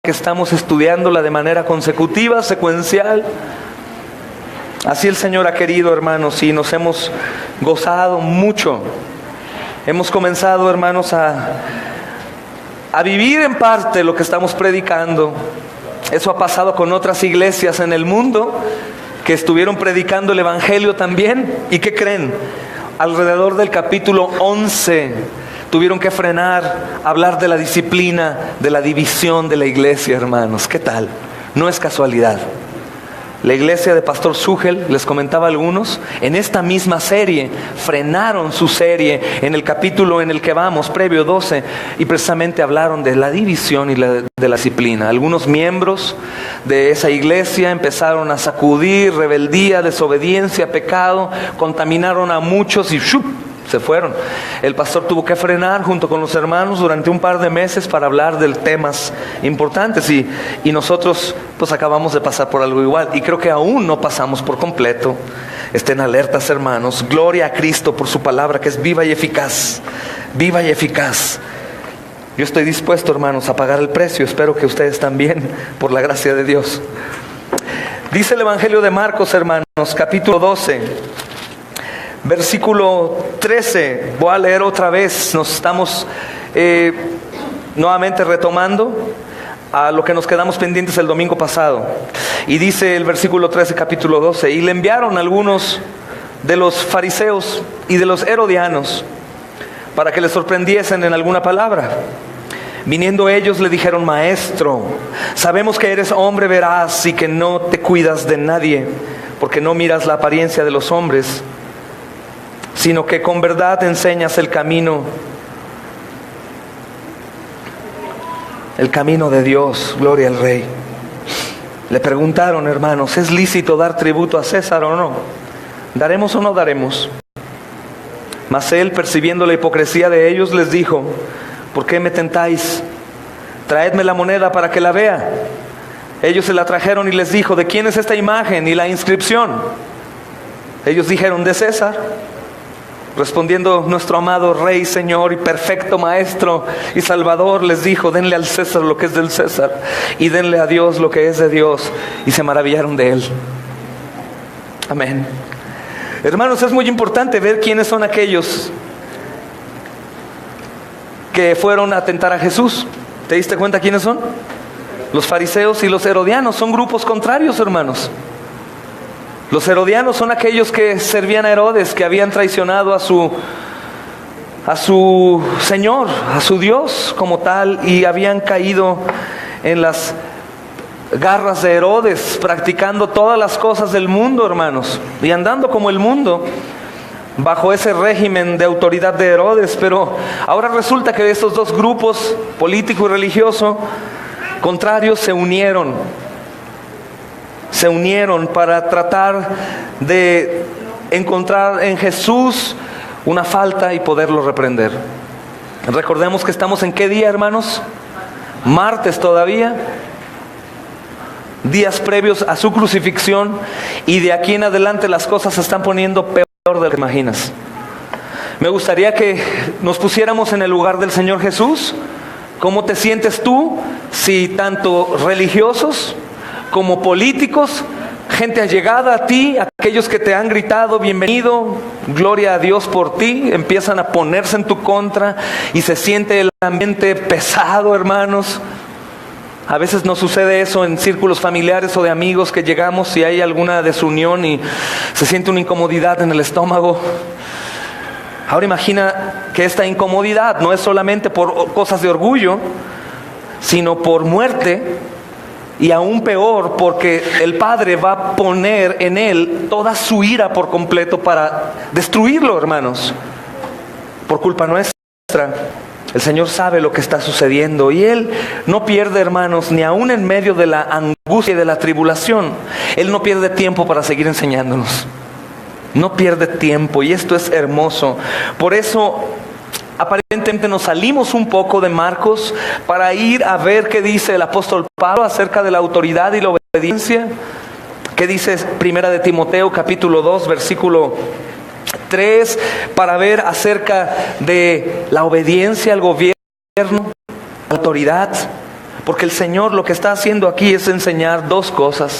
que estamos estudiándola de manera consecutiva, secuencial. Así el Señor ha querido, hermanos, y nos hemos gozado mucho. Hemos comenzado, hermanos, a vivir en parte lo que estamos predicando. Eso ha pasado con otras iglesias en el mundo que estuvieron predicando el Evangelio también. ¿Y qué creen? Alrededor del capítulo 11 tuvieron que frenar, hablar de la disciplina, de la división de la iglesia, hermanos. ¿Qué tal? No es casualidad. La iglesia de Pastor Sugel, les comentaba a algunos, en esta misma serie, frenaron su serie en el capítulo en el que vamos, previo 12, y precisamente hablaron de la división y de la disciplina. Algunos miembros de esa iglesia empezaron a sacudir rebeldía, desobediencia, pecado, contaminaron a muchos y ¡shup!, se fueron. El pastor tuvo que frenar junto con los hermanos durante un par de meses para hablar de temas importantes y nosotros pues acabamos de pasar por algo igual y creo que aún no pasamos por completo. Estén alertas, hermanos. Gloria a Cristo por su palabra que es viva y eficaz. Viva y eficaz. Yo estoy dispuesto, hermanos, a pagar el precio. Espero que ustedes también, por la gracia de Dios. Dice el Evangelio de Marcos, hermanos, capítulo 12. Versículo 13, voy a leer otra vez. Nos estamos nuevamente retomando a lo que nos quedamos pendientes el domingo pasado. Y dice el versículo 13, capítulo 12: y le enviaron algunos de los fariseos y de los herodianos para que le sorprendiesen en alguna palabra. Viniendo ellos le dijeron: Maestro, sabemos que eres hombre veraz y que no te cuidas de nadie, porque no miras la apariencia de los hombres, sino que con verdad enseñas el camino de Dios. Gloria al Rey. Le preguntaron, hermanos: ¿es lícito dar tributo a César o no? ¿Daremos o no daremos? Mas él, percibiendo la hipocresía de ellos, les dijo: ¿por qué me tentáis? Traedme la moneda para que la vea. Ellos se la trajeron y les dijo: ¿de quién es esta imagen y la inscripción? Ellos dijeron: de César. Respondiendo nuestro amado Rey, Señor y perfecto Maestro y Salvador, les dijo: denle al César lo que es del César y denle a Dios lo que es de Dios. Y se maravillaron de él. Amén. Hermanos, es muy importante ver quiénes son aquellos que fueron a tentar a Jesús. ¿Te diste cuenta quiénes son? Los fariseos y los herodianos. Son grupos contrarios, hermanos. Los herodianos son aquellos que servían a Herodes, que habían traicionado a su Señor, a su Dios como tal, y habían caído en las garras de Herodes, practicando todas las cosas del mundo, hermanos, y andando como el mundo, bajo ese régimen de autoridad de Herodes. Pero ahora resulta que esos dos grupos, político y religioso, contrarios, se unieron para tratar de encontrar en Jesús una falta y poderlo reprender. Recordemos que estamos en ¿qué día, hermanos? Martes todavía, días previos a su crucifixión, y de aquí en adelante las cosas se están poniendo peor de lo que imaginas. Me gustaría que nos pusiéramos en el lugar del Señor Jesús. ¿Cómo te sientes tú si tanto religiosos como políticos, gente allegada a ti, aquellos que te han gritado bienvenido, gloria a Dios por ti, empiezan a ponerse en tu contra y se siente el ambiente pesado, hermanos? A veces nos sucede eso en círculos familiares o de amigos, que llegamos y hay alguna desunión y se siente una incomodidad en el estómago. Ahora imagina que esta incomodidad no es solamente por cosas de orgullo, sino por muerte. Y aún peor, porque el Padre va a poner en él toda su ira por completo para destruirlo, hermanos, por culpa nuestra. El Señor sabe lo que está sucediendo y Él no pierde, hermanos, ni aún en medio de la angustia y de la tribulación. Él no pierde tiempo para seguir enseñándonos. No pierde tiempo, y esto es hermoso. Por eso aparentemente nos salimos un poco de Marcos para ir a ver qué dice el apóstol Pablo acerca de la autoridad y la obediencia. ¿Qué dice Primera de Timoteo capítulo 2 versículo 3? Para ver acerca de la obediencia al gobierno, la autoridad. Porque el Señor lo que está haciendo aquí es enseñar dos cosas.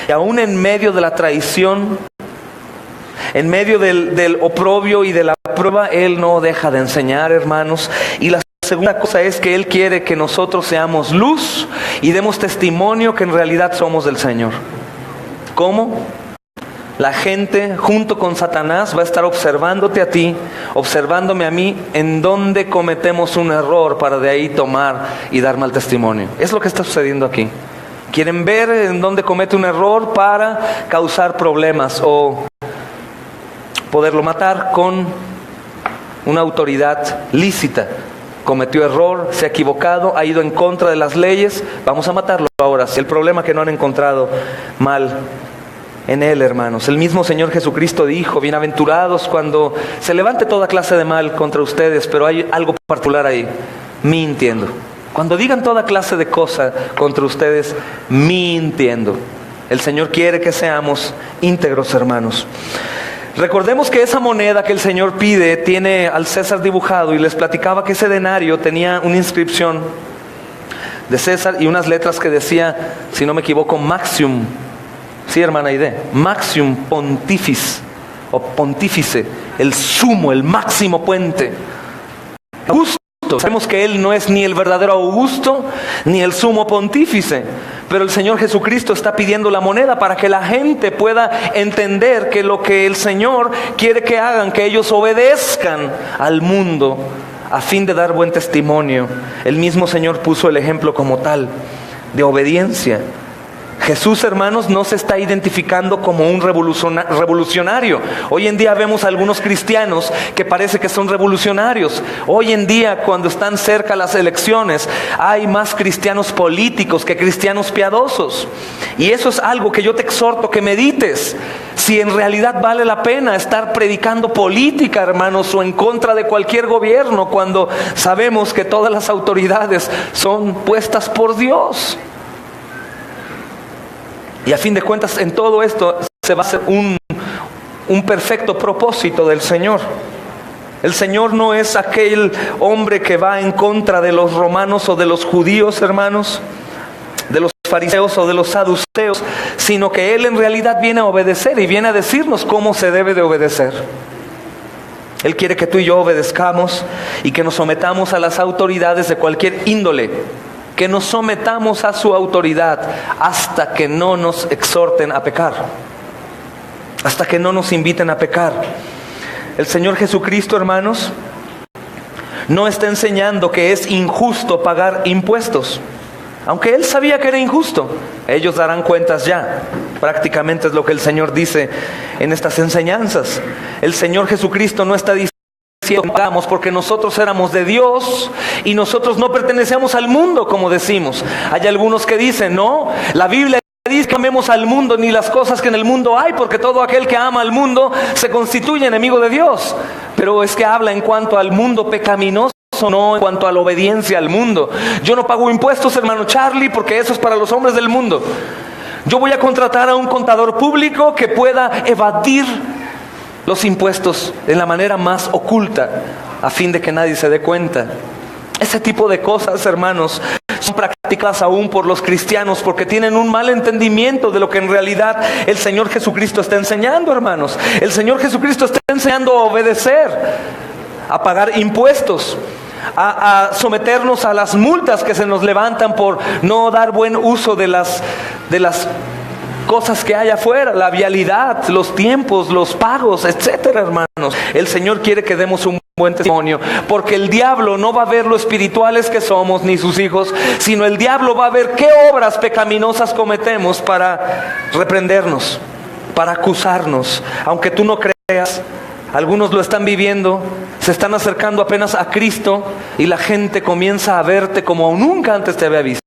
Y aún en medio de la traición, en medio del oprobio y de la prueba, Él no deja de enseñar, hermanos. Y la segunda cosa es que Él quiere que nosotros seamos luz y demos testimonio que en realidad somos del Señor. ¿Cómo? La gente junto con Satanás va a estar observándote a ti, observándome a mí, en donde cometemos un error para de ahí tomar y dar mal testimonio. Es lo que está sucediendo aquí. Quieren ver en dónde comete un error para causar problemas o poderlo matar con una autoridad lícita. Cometió error, se ha equivocado, ha ido en contra de las leyes, vamos a matarlo ahora. El problema es que no han encontrado mal en Él, hermanos. El mismo Señor Jesucristo dijo: bienaventurados cuando se levante toda clase de mal contra ustedes, pero hay algo particular ahí: mintiendo. Cuando digan toda clase de cosas contra ustedes, mintiendo. El Señor quiere que seamos íntegros, hermanos. Recordemos que esa moneda que el Señor pide tiene al César dibujado, y les platicaba que ese denario tenía una inscripción de César y unas letras que decía, si no me equivoco, Maxium. Sí, hermana Aide, Maxium Pontifis, o Pontífice, el sumo, el máximo puente. Augusto, sabemos que Él no es ni el verdadero Augusto, ni el sumo pontífice, pero el Señor Jesucristo está pidiendo la moneda para que la gente pueda entender que lo que el Señor quiere que hagan, que ellos obedezcan al mundo, a fin de dar buen testimonio. El mismo Señor puso el ejemplo como tal, de obediencia. Jesús, hermanos, no se está identificando como un revolucionario. Hoy en día vemos a algunos cristianos que parece que son revolucionarios. Hoy en día, cuando están cerca las elecciones, hay más cristianos políticos que cristianos piadosos. Y eso es algo que yo te exhorto que medites. Si en realidad vale la pena estar predicando política, hermanos, o en contra de cualquier gobierno, cuando sabemos que todas las autoridades son puestas por Dios. Y a fin de cuentas, en todo esto se va a hacer un perfecto propósito del Señor. El Señor no es aquel hombre que va en contra de los romanos o de los judíos, hermanos, de los fariseos o de los saduceos, sino que Él en realidad viene a obedecer y viene a decirnos cómo se debe de obedecer. Él quiere que tú y yo obedezcamos y que nos sometamos a las autoridades de cualquier índole, que nos sometamos a su autoridad hasta que no nos exhorten a pecar, hasta que no nos inviten a pecar. El Señor Jesucristo, hermanos, no está enseñando que es injusto pagar impuestos, aunque Él sabía que era injusto. Ellos darán cuentas ya. Prácticamente es lo que el Señor dice en estas enseñanzas. El Señor Jesucristo no está diciendo pagamos porque nosotros éramos de Dios y nosotros no pertenecemos al mundo, como decimos. Hay algunos que dicen, no, la Biblia dice que amemos al mundo ni las cosas que en el mundo hay, porque todo aquel que ama al mundo se constituye enemigo de Dios. Pero es que habla en cuanto al mundo pecaminoso, no en cuanto a la obediencia al mundo. Yo no pago impuestos, hermano Charlie, porque eso es para los hombres del mundo. Yo voy a contratar a un contador público que pueda evadir los impuestos en la manera más oculta, a fin de que nadie se dé cuenta. Ese tipo de cosas, hermanos, son practicadas aún por los cristianos, porque tienen un mal entendimiento de lo que en realidad el Señor Jesucristo está enseñando, hermanos. El Señor Jesucristo está enseñando a obedecer, a pagar impuestos, a someternos a las multas que se nos levantan por no dar buen uso de las cosas que hay afuera, la vialidad, los tiempos, los pagos, etcétera, hermanos. El Señor quiere que demos un buen testimonio, porque el diablo no va a ver lo espirituales que somos ni sus hijos, sino el diablo va a ver qué obras pecaminosas cometemos para reprendernos, para acusarnos. Aunque tú no creas, algunos lo están viviendo, se están acercando apenas a Cristo y la gente comienza a verte como nunca antes te había visto.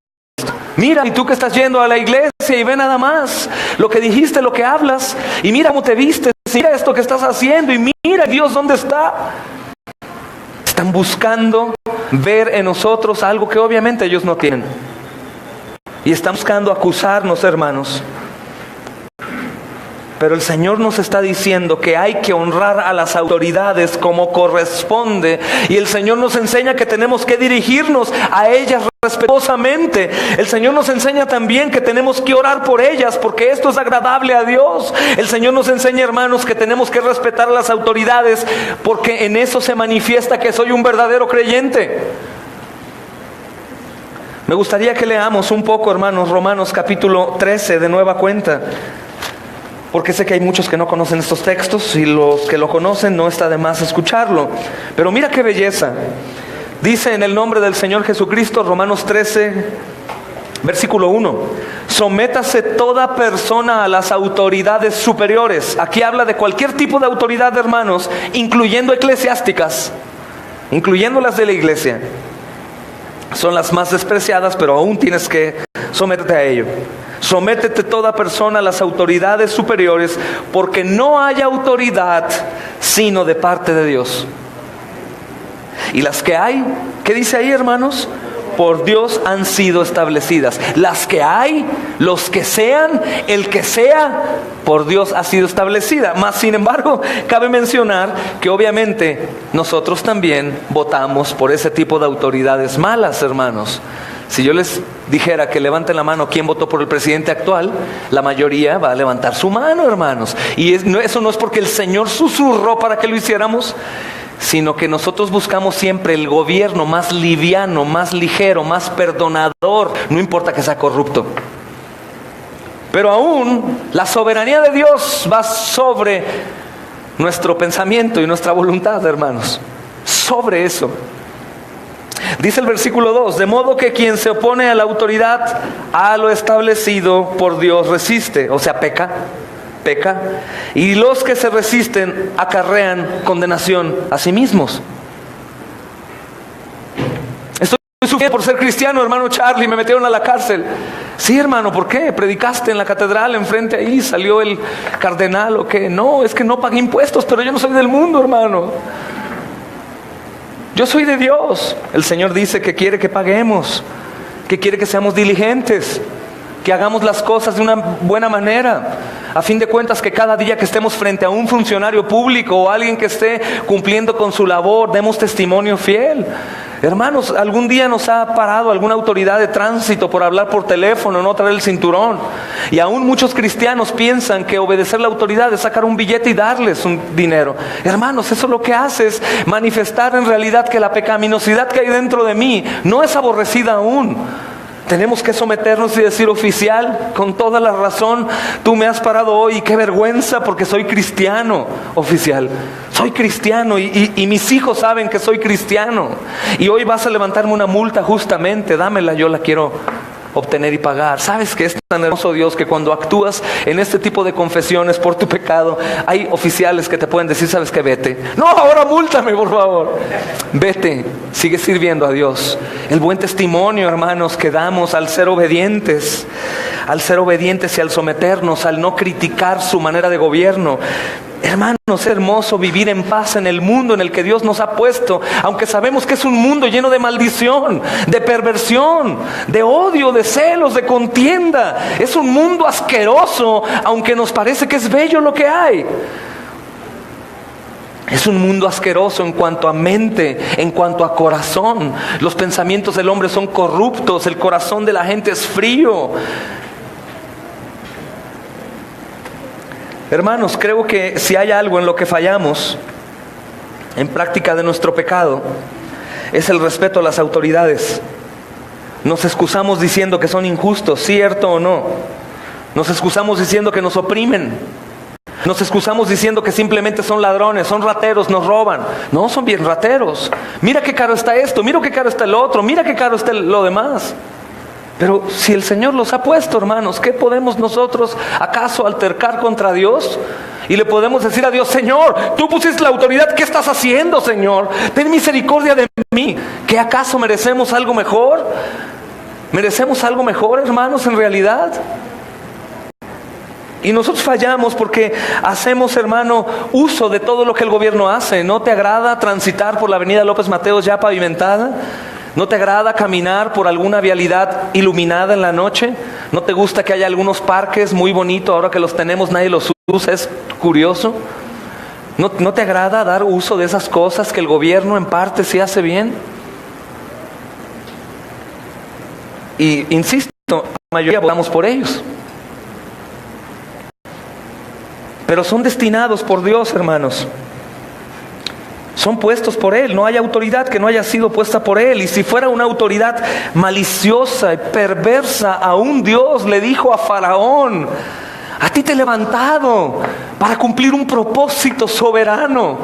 Mira, y tú que estás yendo a la iglesia y ve nada más lo que dijiste, lo que hablas, y mira cómo te vistes, mira esto que estás haciendo, y mira Dios dónde está. Están buscando ver en nosotros algo que obviamente ellos no tienen, y están buscando acusarnos, hermanos. Pero el Señor nos está diciendo que hay que honrar a las autoridades como corresponde, y el Señor nos enseña que tenemos que dirigirnos a ellas respetuosamente. El Señor nos enseña también que tenemos que orar por ellas, porque esto es agradable a Dios. El Señor nos enseña, hermanos, que tenemos que respetar a las autoridades, porque en eso se manifiesta que soy un verdadero creyente. Me gustaría que leamos un poco, hermanos, Romanos capítulo 13 de nueva cuenta, porque sé que hay muchos que no conocen estos textos, y los que lo conocen no está de más escucharlo. Pero mira qué belleza. Dice en el nombre del Señor Jesucristo, Romanos 13, versículo 1: sométase toda persona a las autoridades superiores. Aquí habla de cualquier tipo de autoridad, hermanos, incluyendo eclesiásticas, incluyendo las de la iglesia. Son las más despreciadas, pero aún tienes que someterte a ello. Sométete toda persona a las autoridades superiores, porque no hay autoridad sino de parte de Dios. Y las que hay, ¿qué dice ahí, hermanos? Por Dios han sido establecidas. Las que hay, los que sean, el que sea, por Dios ha sido establecida. Mas, sin embargo, cabe mencionar que obviamente nosotros también votamos por ese tipo de autoridades malas, hermanos. Si yo les dijera que levanten la mano quién votó por el presidente actual, la mayoría va a levantar su mano, hermanos. Y eso no es porque el Señor susurró para que lo hiciéramos, sino que nosotros buscamos siempre el gobierno más liviano, más ligero, más perdonador, no importa que sea corrupto. Pero aún la soberanía de Dios va sobre nuestro pensamiento y nuestra voluntad, hermanos. Sobre eso. Dice el versículo 2: de modo que quien se opone a la autoridad, a lo establecido por Dios resiste. O sea, peca. Y los que se resisten acarrean condenación a sí mismos. Estoy sufriendo por ser cristiano, hermano Charlie, me metieron a la cárcel. Sí, hermano, ¿por qué? ¿Predicaste en la catedral enfrente ahí? ¿Salió el cardenal o qué? No, es que no pagué impuestos, pero yo no soy del mundo, hermano. Yo soy de Dios. El Señor dice que quiere que paguemos, que quiere que seamos diligentes, que hagamos las cosas de una buena manera. A fin de cuentas, que cada día que estemos frente a un funcionario público o alguien que esté cumpliendo con su labor, demos testimonio fiel. Hermanos, algún día nos ha parado alguna autoridad de tránsito por hablar por teléfono, no traer el cinturón. Y aún muchos cristianos piensan que obedecer la autoridad es sacar un billete y darles un dinero. Hermanos, eso lo que hace es manifestar en realidad que la pecaminosidad que hay dentro de mí no es aborrecida aún. Tenemos que someternos y decir: oficial, con toda la razón, tú me has parado hoy, y qué vergüenza, porque soy cristiano, oficial. Soy cristiano y mis hijos saben que soy cristiano. Y hoy vas a levantarme una multa justamente, dámela, yo la quiero obtener y pagar. ¿Sabes que es tan hermoso Dios que cuando actúas en este tipo de confesiones por tu pecado, hay oficiales que te pueden decir: ¿sabes qué? Vete. No, ahora múltame, por favor. Vete, sigue sirviendo a Dios. El buen testimonio, hermanos, que damos al ser obedientes y al someternos, al no criticar su manera de gobierno. Hermanos, es hermoso vivir en paz en el mundo en el que Dios nos ha puesto, aunque sabemos que es un mundo lleno de maldición, de perversión, de odio, de celos, de contienda. Es un mundo asqueroso, aunque nos parece que es bello lo que hay. Es un mundo asqueroso en cuanto a mente, en cuanto a corazón. Los pensamientos del hombre son corruptos, el corazón de la gente es frío. Hermanos, creo que si hay algo en lo que fallamos en práctica de nuestro pecado, es el respeto a las autoridades. Nos excusamos diciendo que son injustos, ¿cierto o no? Nos excusamos diciendo que nos oprimen. Nos excusamos diciendo que simplemente son ladrones, son rateros, nos roban. No, son bien rateros. Mira qué caro está esto, mira qué caro está el otro, mira qué caro está lo demás. Pero si el Señor los ha puesto, hermanos, ¿qué podemos nosotros acaso altercar contra Dios? Y le podemos decir a Dios: Señor, tú pusiste la autoridad, ¿qué estás haciendo, Señor? Ten misericordia de mí. ¿Qué acaso merecemos algo mejor? ¿Merecemos algo mejor, hermanos, en realidad? Y nosotros fallamos porque hacemos, hermano, uso de todo lo que el gobierno hace. ¿No te agrada transitar por la avenida López Mateos ya pavimentada? ¿No te agrada caminar por alguna vialidad iluminada en la noche? ¿No te gusta que haya algunos parques muy bonitos? Ahora que los tenemos nadie los usa, es curioso. ¿No te agrada dar uso de esas cosas que el gobierno en parte sí hace bien? Y insisto, la mayoría votamos por ellos. Pero son destinados por Dios, hermanos. Son puestos por Él. No hay autoridad que no haya sido puesta por Él. Y si fuera una autoridad maliciosa y perversa, aún Dios le dijo a Faraón: a ti te he levantado para cumplir un propósito soberano.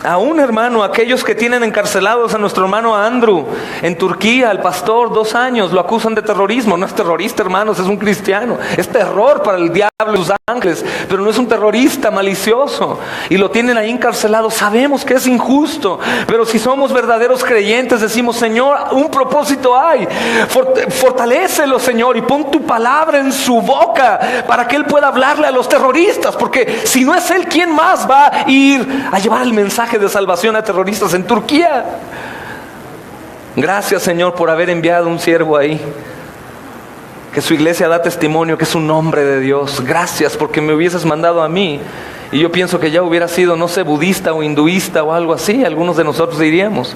Aún, hermano, aquellos que tienen encarcelados a nuestro hermano Andrew en Turquía, el pastor, 2 años, lo acusan de terrorismo. No es terrorista, hermanos, es un cristiano. Es terror para el diablo y sus ángeles, pero no es un terrorista malicioso. Y lo tienen ahí encarcelado. Sabemos que es injusto, pero si somos verdaderos creyentes, decimos: Señor, un propósito hay. Fortalécelo, Señor, y pon tu palabra en su boca para que Él pueda hablarle a los terroristas. Porque si no es Él, ¿quién más va a ir a llevar el mensaje de salvación a terroristas en Turquía? Gracias, Señor, por haber enviado un siervo ahí, que su iglesia da testimonio que es un hombre de Dios. Gracias porque me hubieses mandado a mí y yo pienso que ya hubiera sido, no sé, budista o hinduista o algo así, algunos de nosotros diríamos.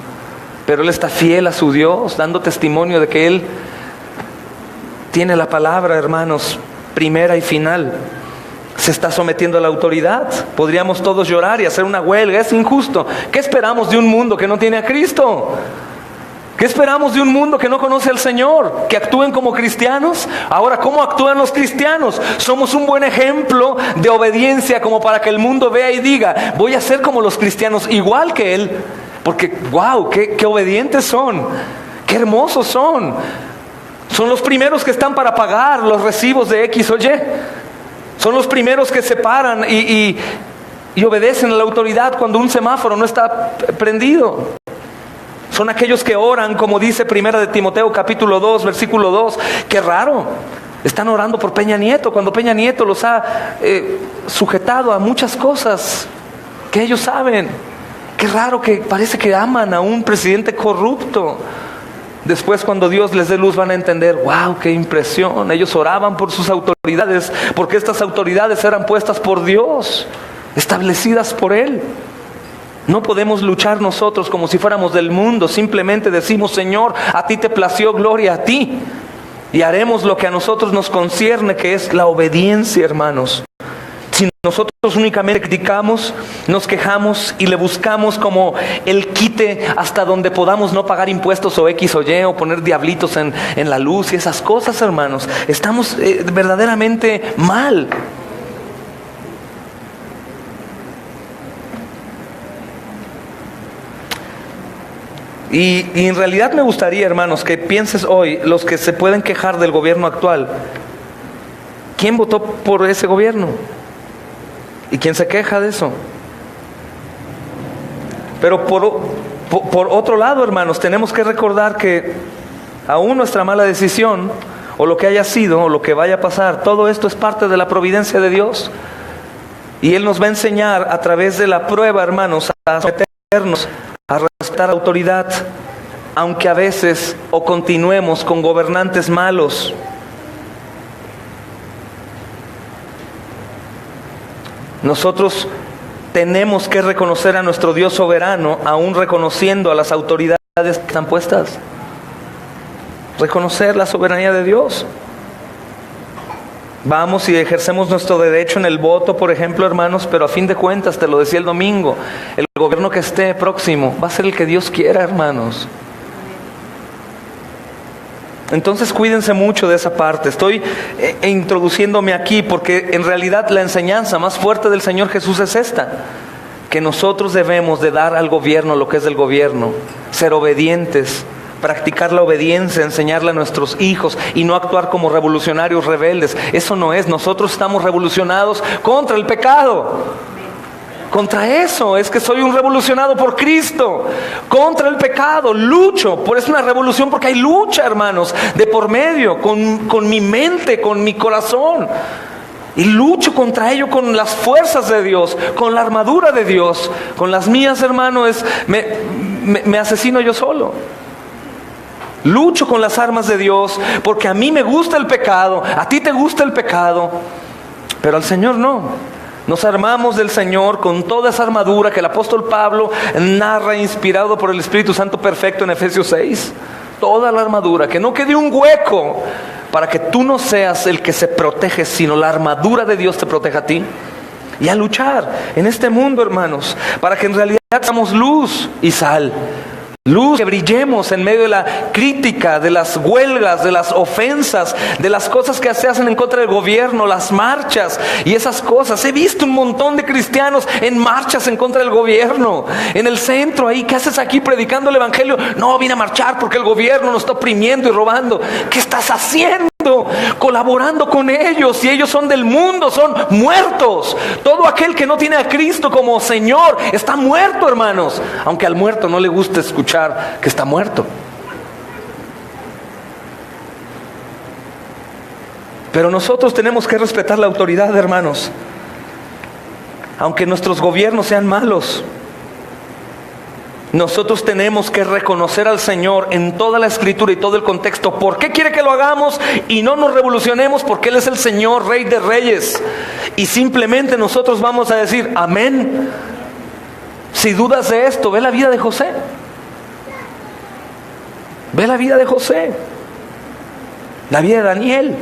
Pero Él está fiel a su Dios, dando testimonio de que Él tiene la palabra, hermanos, primera y final. Se está sometiendo a la autoridad. Podríamos todos llorar y hacer una huelga. Es injusto. ¿Qué esperamos de un mundo que no tiene a Cristo? ¿Qué esperamos de un mundo que no conoce al Señor? ¿Que actúen como cristianos? Ahora, ¿cómo actúan los cristianos? Somos un buen ejemplo de obediencia, como para que el mundo vea y diga: voy a ser como los cristianos, igual que Él. Porque, wow, qué obedientes son. Qué hermosos son. Son los primeros que están para pagar los recibos de X o Y. Son los primeros que se paran y obedecen a la autoridad cuando un semáforo no está prendido. Son aquellos que oran, como dice 1 de Timoteo capítulo 2, versículo 2. Qué raro. Están orando por Peña Nieto, cuando Peña Nieto los ha sujetado a muchas cosas que ellos saben. Qué raro que parece que aman a un presidente corrupto. Después, cuando Dios les dé luz, van a entender: wow, qué impresión. Ellos oraban por sus autoridades, porque estas autoridades eran puestas por Dios, establecidas por Él. No podemos luchar nosotros como si fuéramos del mundo. Simplemente decimos: Señor, a ti te plació, gloria a ti, y haremos lo que a nosotros nos concierne, que es la obediencia, hermanos. Si nosotros únicamente criticamos, nos quejamos y le buscamos como el quite hasta donde podamos no pagar impuestos o X o Y, o poner diablitos en la luz y esas cosas, hermanos, estamos verdaderamente mal. Y en realidad me gustaría, hermanos, que pienses hoy, los que se pueden quejar del gobierno actual: ¿quién votó por ese gobierno? ¿Y quién se queja de eso? Pero por otro lado, hermanos, tenemos que recordar que aún nuestra mala decisión, o lo que haya sido, o lo que vaya a pasar, todo esto es parte de la providencia de Dios. Y Él nos va a enseñar a través de la prueba, hermanos, a someternos, a respetar la autoridad, aunque a veces o continuemos con gobernantes malos. Nosotros tenemos que reconocer a nuestro Dios soberano, aún reconociendo a las autoridades que están puestas. Reconocer la soberanía de Dios. Vamos y ejercemos nuestro derecho en el voto, por ejemplo, hermanos, pero a fin de cuentas, te lo decía el domingo, el gobierno que esté próximo va a ser el que Dios quiera, hermanos. Entonces cuídense mucho de esa parte. Estoy introduciéndome aquí porque en realidad la enseñanza más fuerte del Señor Jesús es esta: que nosotros debemos de dar al gobierno lo que es del gobierno, ser obedientes, practicar la obediencia, enseñarle a nuestros hijos y no actuar como revolucionarios rebeldes. Eso no es. Nosotros estamos revolucionados contra el pecado. Contra eso es que soy un revolucionado por Cristo. Contra el pecado, lucho. Por eso es una revolución, porque hay lucha, hermanos, de por medio, con mi mente, con mi corazón. Y lucho contra ello con las fuerzas de Dios, con la armadura de Dios. Con las mías, hermano, me asesino yo solo. Lucho con las armas de Dios, porque a mí me gusta el pecado, a ti te gusta el pecado, pero al Señor no. Nos armamos del Señor con toda esa armadura que el apóstol Pablo narra, inspirado por el Espíritu Santo perfecto en Efesios 6. Toda la armadura, que no quede un hueco para que tú no seas el que se protege, sino la armadura de Dios te proteja a ti. Y a luchar en este mundo, hermanos, para que en realidad seamos luz y sal. Luz, que brillemos en medio de la crítica, de las huelgas, de las ofensas, de las cosas que se hacen en contra del gobierno, las marchas y esas cosas. He visto un montón de cristianos en marchas en contra del gobierno, en el centro ahí. ¿Qué haces aquí predicando el evangelio? No, vine a marchar porque el gobierno nos está oprimiendo y robando. ¿Qué estás haciendo? Colaborando con ellos, y ellos son del mundo, son muertos. Todo aquel que no tiene a Cristo como Señor está muerto, hermanos, aunque al muerto no le gusta escuchar que está muerto. Pero nosotros tenemos que respetar la autoridad, hermanos, aunque nuestros gobiernos sean malos. Nosotros tenemos que reconocer al Señor en toda la Escritura y todo el contexto. ¿Por qué quiere que lo hagamos y no nos revolucionemos? Porque Él es el Señor, Rey de Reyes. Y simplemente nosotros vamos a decir amén. Si dudas de esto, ve la vida de José. Ve la vida de José. La vida de Daniel.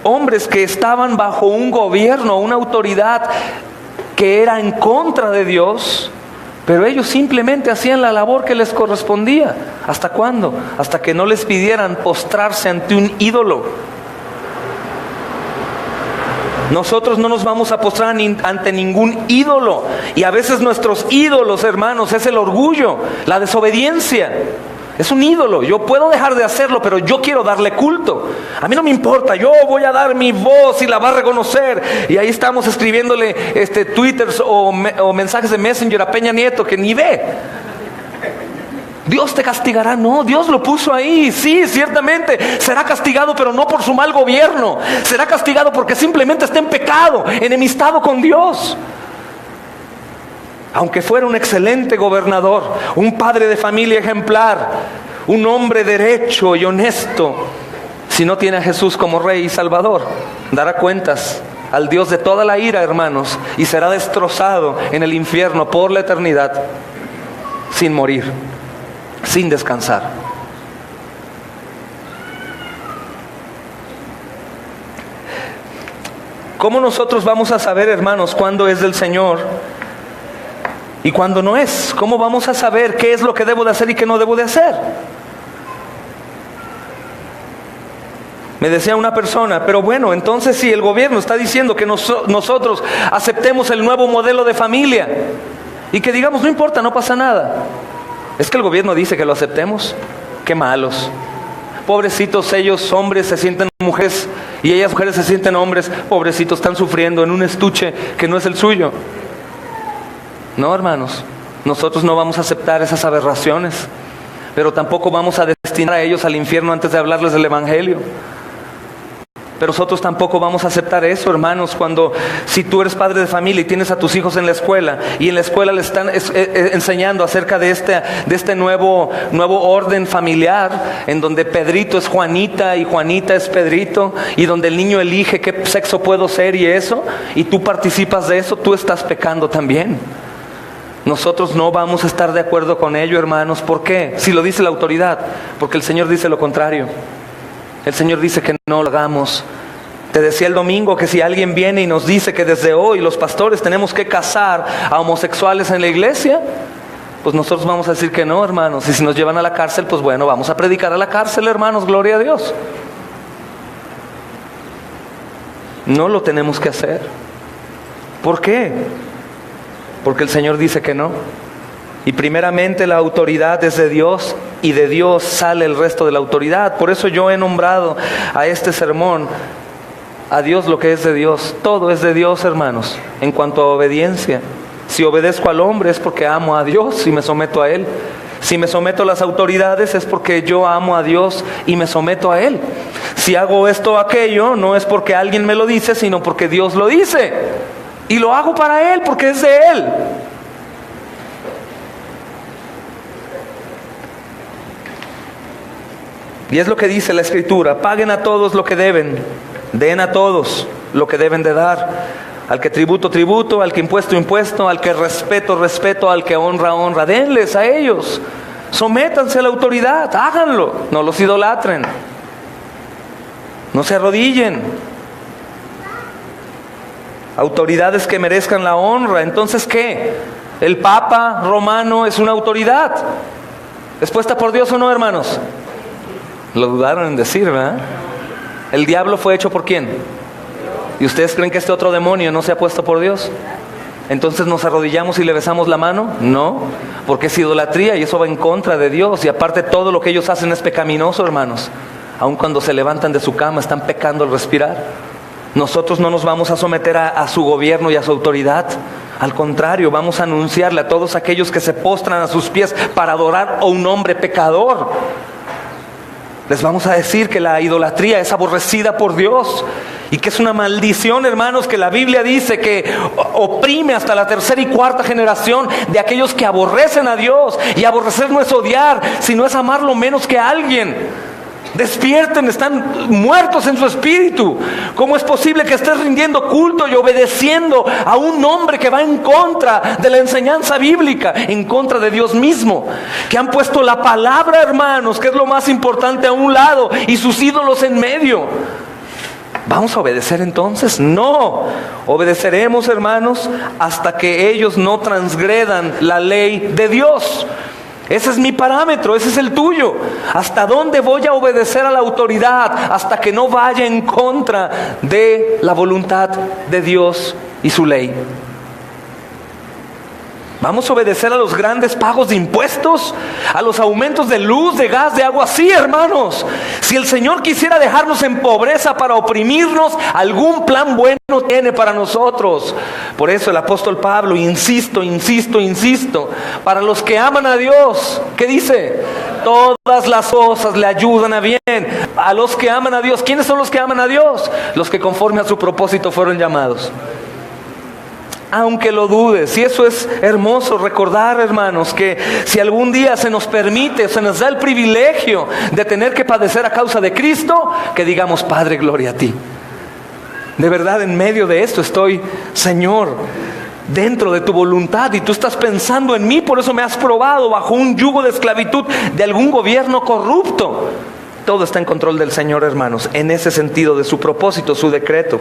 Hombres que estaban bajo un gobierno, una autoridad que era en contra de Dios. Pero ellos simplemente hacían la labor que les correspondía. ¿Hasta cuándo? Hasta que no les pidieran postrarse ante un ídolo. Nosotros no nos vamos a postrar ante ningún ídolo. Y a veces nuestros ídolos, hermanos, es el orgullo, la desobediencia. Es un ídolo. Yo puedo dejar de hacerlo, pero yo quiero darle culto. A mí no me importa, yo voy a dar mi voz y la va a reconocer. Y ahí estamos escribiéndole twitters o mensajes de Messenger a Peña Nieto que ni ve. Dios te castigará. No, Dios lo puso ahí. Sí, ciertamente será castigado, pero no por su mal gobierno. Será castigado porque simplemente está en pecado, enemistado con Dios. Aunque fuera un excelente gobernador, un padre de familia ejemplar, un hombre derecho y honesto, si no tiene a Jesús como Rey y Salvador, dará cuentas al Dios de toda la ira, hermanos, y será destrozado en el infierno por la eternidad, sin morir, sin descansar. ¿Cómo nosotros vamos a saber, hermanos, cuándo es del Señor y cuando no es? ¿Cómo vamos a saber qué es lo que debo de hacer y qué no debo de hacer? Me decía una persona, pero bueno, entonces si el gobierno está diciendo que nosotros aceptemos el nuevo modelo de familia y que digamos, no importa, no pasa nada. Es que el gobierno dice que lo aceptemos. Qué malos. Pobrecitos ellos, hombres, se sienten mujeres, y ellas, mujeres, se sienten hombres. Pobrecitos, están sufriendo en un estuche que no es el suyo. No, hermanos, nosotros no vamos a aceptar esas aberraciones, pero tampoco vamos a destinar a ellos al infierno antes de hablarles del evangelio. Pero nosotros tampoco vamos a aceptar eso, hermanos, cuando si tú eres padre de familia y tienes a tus hijos en la escuela, y en la escuela le están enseñando acerca de este nuevo orden familiar, en donde Pedrito es Juanita y Juanita es Pedrito, y donde el niño elige qué sexo puedo ser y eso, y tú participas de eso, tú estás pecando también. Nosotros no vamos a estar de acuerdo con ello, hermanos. ¿Por qué? Si lo dice la autoridad, porque el Señor dice lo contrario. El Señor dice que no lo hagamos. Te decía el domingo que si alguien viene y nos dice que desde hoy los pastores tenemos que casar a homosexuales en la iglesia, pues nosotros vamos a decir que no, hermanos. Y si nos llevan a la cárcel, pues bueno, vamos a predicar a la cárcel, hermanos, gloria a Dios. No lo tenemos que hacer. ¿Por qué? Porque el Señor dice que no. Y primeramente la autoridad es de Dios, y de Dios sale el resto de la autoridad. Por eso yo he nombrado a este sermón, a Dios lo que es de Dios. Todo es de Dios, hermanos, en cuanto a obediencia. Si obedezco al hombre es porque amo a Dios y me someto a Él. Si me someto a las autoridades es porque yo amo a Dios y me someto a Él. Si hago esto o aquello, no es porque alguien me lo dice, sino porque Dios lo dice. Y lo hago para Él, porque es de Él. Y es lo que dice la Escritura: paguen a todos lo que deben, den a todos lo que deben de dar, Al que tributo, tributo, al que impuesto, impuesto, al que respeto, respeto, al que honra, honra. Denles a ellos. Sométanse a la autoridad, háganlo. No los idolatren. No se arrodillen. Autoridades que merezcan la honra. Entonces, ¿qué? ¿El Papa romano es una autoridad? ¿Es puesta por Dios o no, hermanos? Lo dudaron en decir, ¿verdad? ¿El diablo fue hecho por quién? ¿Y ustedes creen que este otro demonio no se ha puesto por Dios? Entonces nos arrodillamos y le besamos la mano. No, porque es idolatría y eso va en contra de Dios. Y aparte todo lo que ellos hacen es pecaminoso, hermanos. Aun cuando se levantan de su cama están pecando al respirar. Nosotros no nos vamos a someter a su gobierno y a su autoridad. Al contrario, vamos a anunciarle a todos aquellos que se postran a sus pies para adorar a un hombre pecador. Les vamos a decir que la idolatría es aborrecida por Dios y que es una maldición, hermanos, que la Biblia dice que oprime hasta la tercera y cuarta generación de aquellos que aborrecen a Dios. Y aborrecer no es odiar, sino es amarlo menos que a alguien. Despierten, están muertos en su espíritu. ¿Cómo es posible que estés rindiendo culto y obedeciendo a un hombre que va en contra de la enseñanza bíblica, en contra de Dios mismo? Que han puesto la palabra, hermanos, que es lo más importante, a un lado y sus ídolos en medio. ¿Vamos a obedecer entonces? No. Obedeceremos, hermanos, hasta que ellos no transgredan la ley de Dios. Ese es mi parámetro, ese es el tuyo. ¿Hasta dónde voy a obedecer a la autoridad? Hasta que no vaya en contra de la voluntad de Dios y su ley. ¿Vamos a obedecer a los grandes pagos de impuestos? ¿A los aumentos de luz, de gas, de agua? Sí, hermanos. Si el Señor quisiera dejarnos en pobreza para oprimirnos, algún plan bueno tiene para nosotros. Por eso el apóstol Pablo, insisto, para los que aman a Dios, ¿qué dice? Todas las cosas le ayudan a bien. A los que aman a Dios. ¿Quiénes son los que aman a Dios? Los que conforme a su propósito fueron llamados. Aunque lo dudes, y eso es hermoso recordar, hermanos, que si algún día se nos permite, se nos da el privilegio de tener que padecer a causa de Cristo, que digamos: Padre, gloria a ti. De verdad, en medio de esto estoy, Señor, dentro de tu voluntad, y tú estás pensando en mí, por eso me has probado bajo un yugo de esclavitud de algún gobierno corrupto. Todo está en control del Señor, hermanos, en ese sentido de su propósito, su decreto.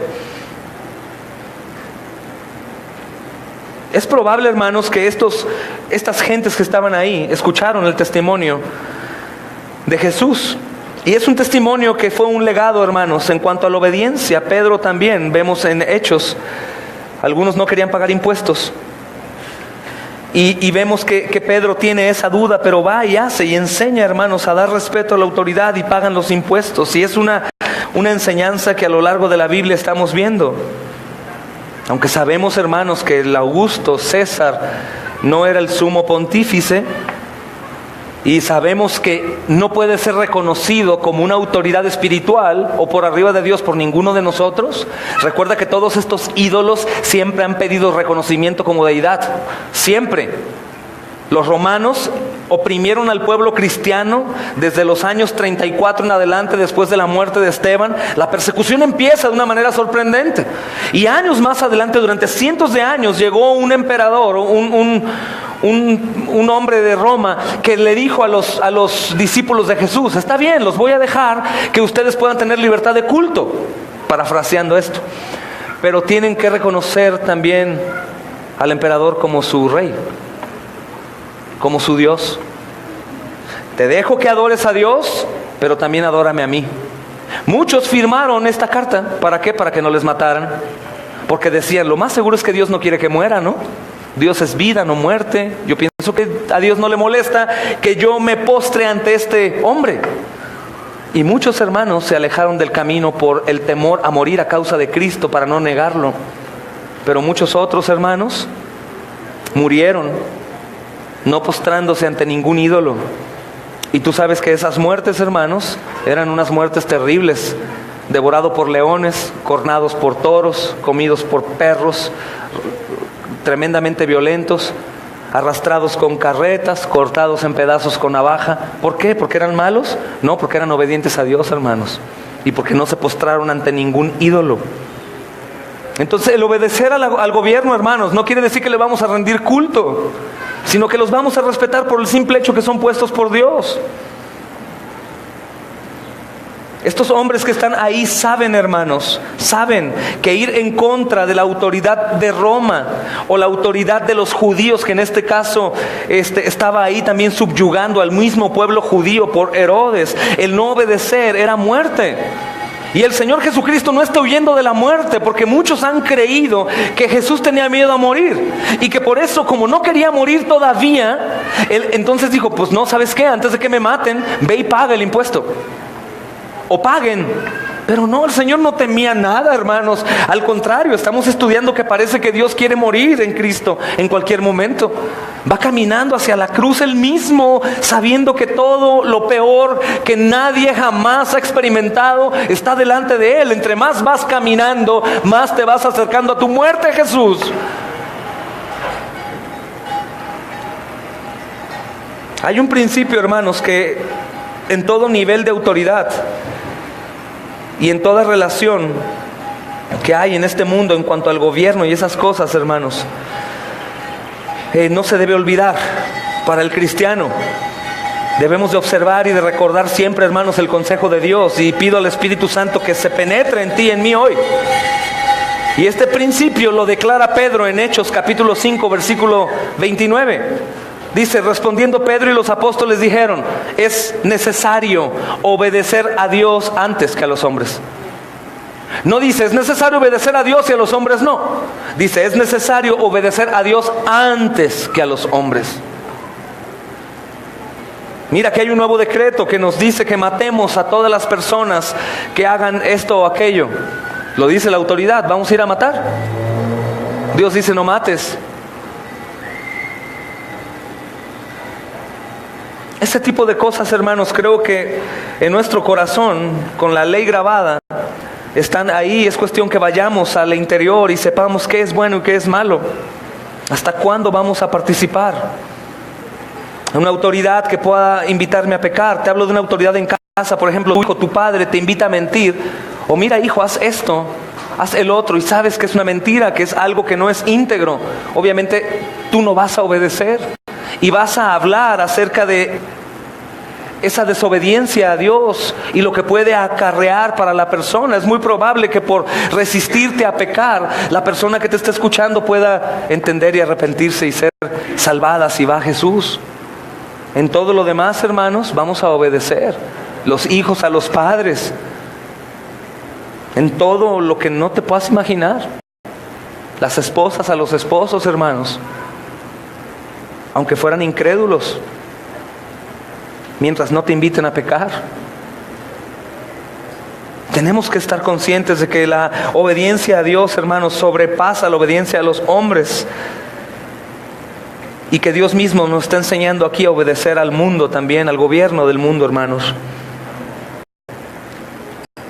Es probable, hermanos, que estas gentes que estaban ahí escucharon el testimonio de Jesús. Y es un testimonio que fue un legado, hermanos, en cuanto a la obediencia. Pedro también, vemos en Hechos, algunos no querían pagar impuestos. Y vemos que Pedro tiene esa duda, pero va y hace y enseña, hermanos, a dar respeto a la autoridad y pagan los impuestos. Y es una enseñanza que a lo largo de la Biblia estamos viendo. Aunque sabemos, hermanos, que el Augusto César no era el sumo pontífice, y sabemos que no puede ser reconocido como una autoridad espiritual o por arriba de Dios por ninguno de nosotros. Recuerda que todos estos ídolos siempre han pedido reconocimiento como deidad, siempre. Los romanos oprimieron al pueblo cristiano desde los años 34 en adelante, después de la muerte de Esteban. La persecución empieza de una manera sorprendente. Y años más adelante, durante cientos de años, llegó un emperador, un hombre de Roma, que le dijo a los discípulos de Jesús: está bien, los voy a dejar que ustedes puedan tener libertad de culto, parafraseando esto, pero tienen que reconocer también al emperador como su rey, como su Dios. Te dejo que adores a Dios, pero también adórame a mí. Muchos firmaron esta carta. ¿Para qué? Para que no les mataran. Porque decían: lo más seguro es que Dios no quiere que muera, ¿no? Dios es vida, no muerte. Yo pienso que a Dios no le molesta que yo me postre ante este hombre. Y muchos hermanos se alejaron del camino por el temor a morir a causa de Cristo, para no negarlo. Pero muchos otros hermanos murieron no postrándose ante ningún ídolo. Y tú sabes que esas muertes, hermanos, eran unas muertes terribles: devorado por leones, cornados por toros, comidos por perros, tremendamente violentos, arrastrados con carretas, cortados en pedazos con navaja. ¿Por qué? ¿Porque eran malos? No, porque eran obedientes a Dios, hermanos, y porque no se postraron ante ningún ídolo. Entonces el obedecer al gobierno, hermanos, no quiere decir que le vamos a rendir culto, sino que los vamos a respetar por el simple hecho que son puestos por Dios. Estos hombres que están ahí saben, hermanos, saben que ir en contra de la autoridad de Roma o la autoridad de los judíos, que en este caso estaba ahí también subyugando al mismo pueblo judío por Herodes, el no obedecer era muerte. Y el Señor Jesucristo no está huyendo de la muerte, porque muchos han creído que Jesús tenía miedo a morir y que por eso, como no quería morir todavía, Él entonces dijo, pues no, ¿sabes qué? Antes de que me maten, ve y paga el impuesto. O paguen. Pero no, el Señor no temía nada, hermanos. Al contrario, estamos estudiando que parece que Dios quiere morir en Cristo en cualquier momento. Va caminando hacia la cruz Él mismo, sabiendo que todo lo peor que nadie jamás ha experimentado está delante de Él. Entre más vas caminando, más te vas acercando a tu muerte, Jesús. Hay un principio, hermanos, que en todo nivel de autoridad y en toda relación que hay en este mundo en cuanto al gobierno y esas cosas, hermanos, no se debe olvidar para el cristiano. Debemos de observar y de recordar siempre, hermanos, el consejo de Dios, y pido al Espíritu Santo que se penetre en ti y en mí hoy. Y este principio lo declara Pedro en Hechos capítulo 5 versículo 29. Dice, respondiendo Pedro y los apóstoles dijeron, es necesario obedecer a Dios antes que a los hombres. No dice, es necesario obedecer a Dios y a los hombres no. Dice, es necesario obedecer a Dios antes que a los hombres. Mira que hay un nuevo decreto que nos dice que matemos a todas las personas que hagan esto o aquello. Lo dice la autoridad, vamos a ir a matar. Dios dice, no mates. Ese tipo de cosas, hermanos, creo que en nuestro corazón, con la ley grabada, están ahí. Es cuestión que vayamos al interior y sepamos qué es bueno y qué es malo. ¿Hasta cuándo vamos a participar? Una autoridad que pueda invitarme a pecar. Te hablo de una autoridad en casa, por ejemplo, tu hijo, tu padre te invita a mentir. O mira, hijo, haz esto, haz el otro, y sabes que es una mentira, que es algo que no es íntegro. Obviamente tú no vas a obedecer. Y vas a hablar acerca de esa desobediencia a Dios y lo que puede acarrear para la persona. Es muy probable que por resistirte a pecar, la persona que te está escuchando pueda entender y arrepentirse y ser salvada si va a Jesús. En todo lo demás, hermanos, vamos a obedecer. Los hijos a los padres. En todo lo que no te puedas imaginar. Las esposas a los esposos, hermanos. Aunque fueran incrédulos, mientras no te inviten a pecar. Tenemos que estar conscientes de que la obediencia a Dios, hermanos, sobrepasa la obediencia a los hombres, y que Dios mismo nos está enseñando aquí a obedecer al mundo también, al gobierno del mundo, hermanos.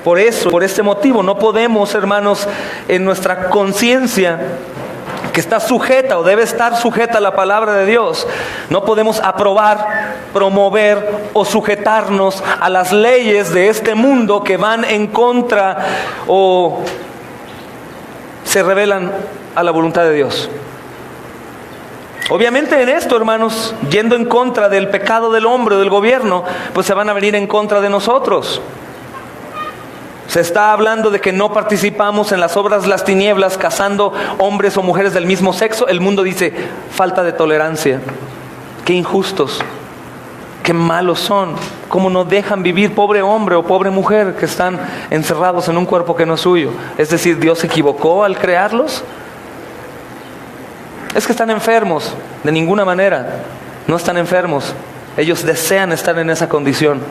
Por eso, por este motivo, no podemos, hermanos, en nuestra conciencia, que está sujeta o debe estar sujeta a la palabra de Dios, no podemos aprobar, promover o sujetarnos a las leyes de este mundo que van en contra o se rebelan a la voluntad de Dios. Obviamente en esto, hermanos, yendo en contra del pecado del hombre o del gobierno, pues se van a venir en contra de nosotros. Se está hablando de que no participamos en las obras de las tinieblas, casando hombres o mujeres del mismo sexo. El mundo dice, falta de tolerancia. Qué injustos, qué malos son. Cómo no dejan vivir pobre hombre o pobre mujer que están encerrados en un cuerpo que no es suyo. Es decir, ¿Dios se equivocó al crearlos? Es que están enfermos. De ninguna manera, no están enfermos. Ellos desean estar en esa condición.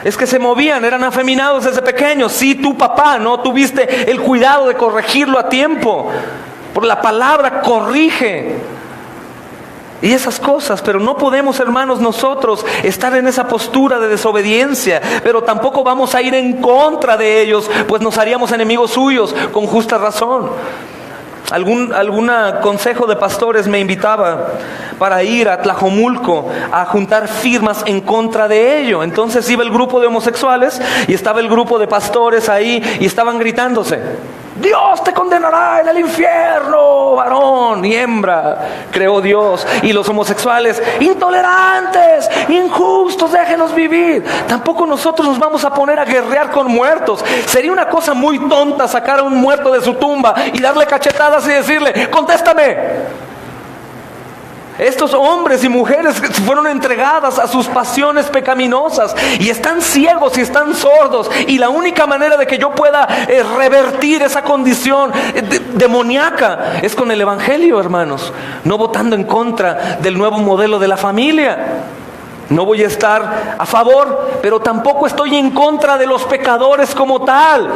Es que se movían, eran afeminados desde pequeños. Sí, tu papá no tuviste el cuidado de corregirlo a tiempo. Por la palabra corrige. Y esas cosas, pero no podemos, hermanos, nosotros estar en esa postura de desobediencia, pero tampoco vamos a ir en contra de ellos, pues nos haríamos enemigos suyos, con justa razón. Algún consejo de pastores me invitaba para ir a Tlajomulco a juntar firmas en contra de ello. Entonces iba el grupo de homosexuales y estaba el grupo de pastores ahí y estaban gritándose. Dios te condenará en el infierno, varón y hembra, creó Dios. Y los homosexuales, intolerantes, injustos, déjenos vivir. Tampoco nosotros nos vamos a poner a guerrear con muertos. Sería una cosa muy tonta sacar a un muerto de su tumba y darle cachetadas y decirle, contéstame. Estos hombres y mujeres fueron entregadas a sus pasiones pecaminosas y están ciegos y están sordos, y la única manera de que yo pueda revertir esa condición demoníaca es con el evangelio, hermanos, no votando en contra del nuevo modelo de la familia. No voy a estar a favor, pero tampoco estoy en contra de los pecadores como tal,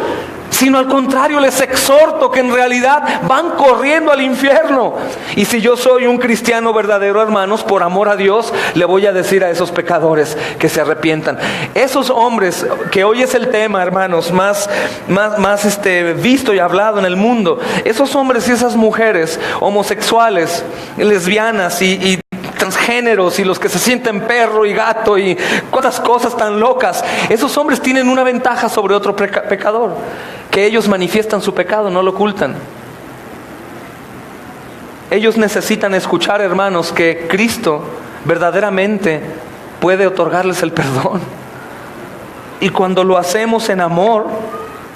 sino al contrario, les exhorto que en realidad van corriendo al infierno. Y si yo soy un cristiano verdadero, hermanos, por amor a Dios, le voy a decir a esos pecadores que se arrepientan. Esos hombres, que hoy es el tema, hermanos, más visto y hablado en el mundo, esos hombres y esas mujeres homosexuales, lesbianas y transgéneros y los que se sienten perro y gato y cuántas cosas tan locas, esos hombres tienen una ventaja sobre otro pecador, que ellos manifiestan su pecado, no lo ocultan. Ellos necesitan escuchar, hermanos, que Cristo verdaderamente puede otorgarles el perdón, y cuando lo hacemos en amor,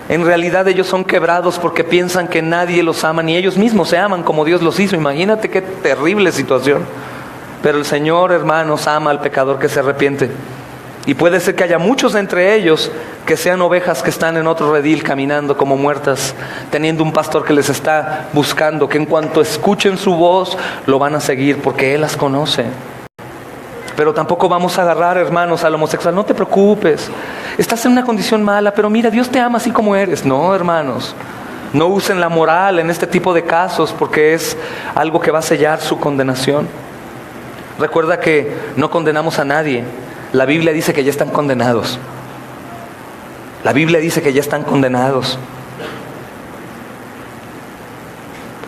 en realidad ellos son quebrados porque piensan que nadie los ama, ni ellos mismos se aman como Dios los hizo. Imagínate qué terrible situación. Pero el Señor, hermanos, ama al pecador que se arrepiente. Y puede ser que haya muchos entre ellos que sean ovejas que están en otro redil caminando como muertas, teniendo un pastor que les está buscando, que en cuanto escuchen su voz lo van a seguir porque Él las conoce. Pero tampoco vamos a agarrar, hermanos, al homosexual. No te preocupes, estás en una condición mala, pero mira, Dios te ama así como eres. No, hermanos, no usen la moral en este tipo de casos, porque es algo que va a sellar su condenación. Recuerda que no condenamos a nadie. La Biblia dice que ya están condenados. La Biblia dice que ya están condenados.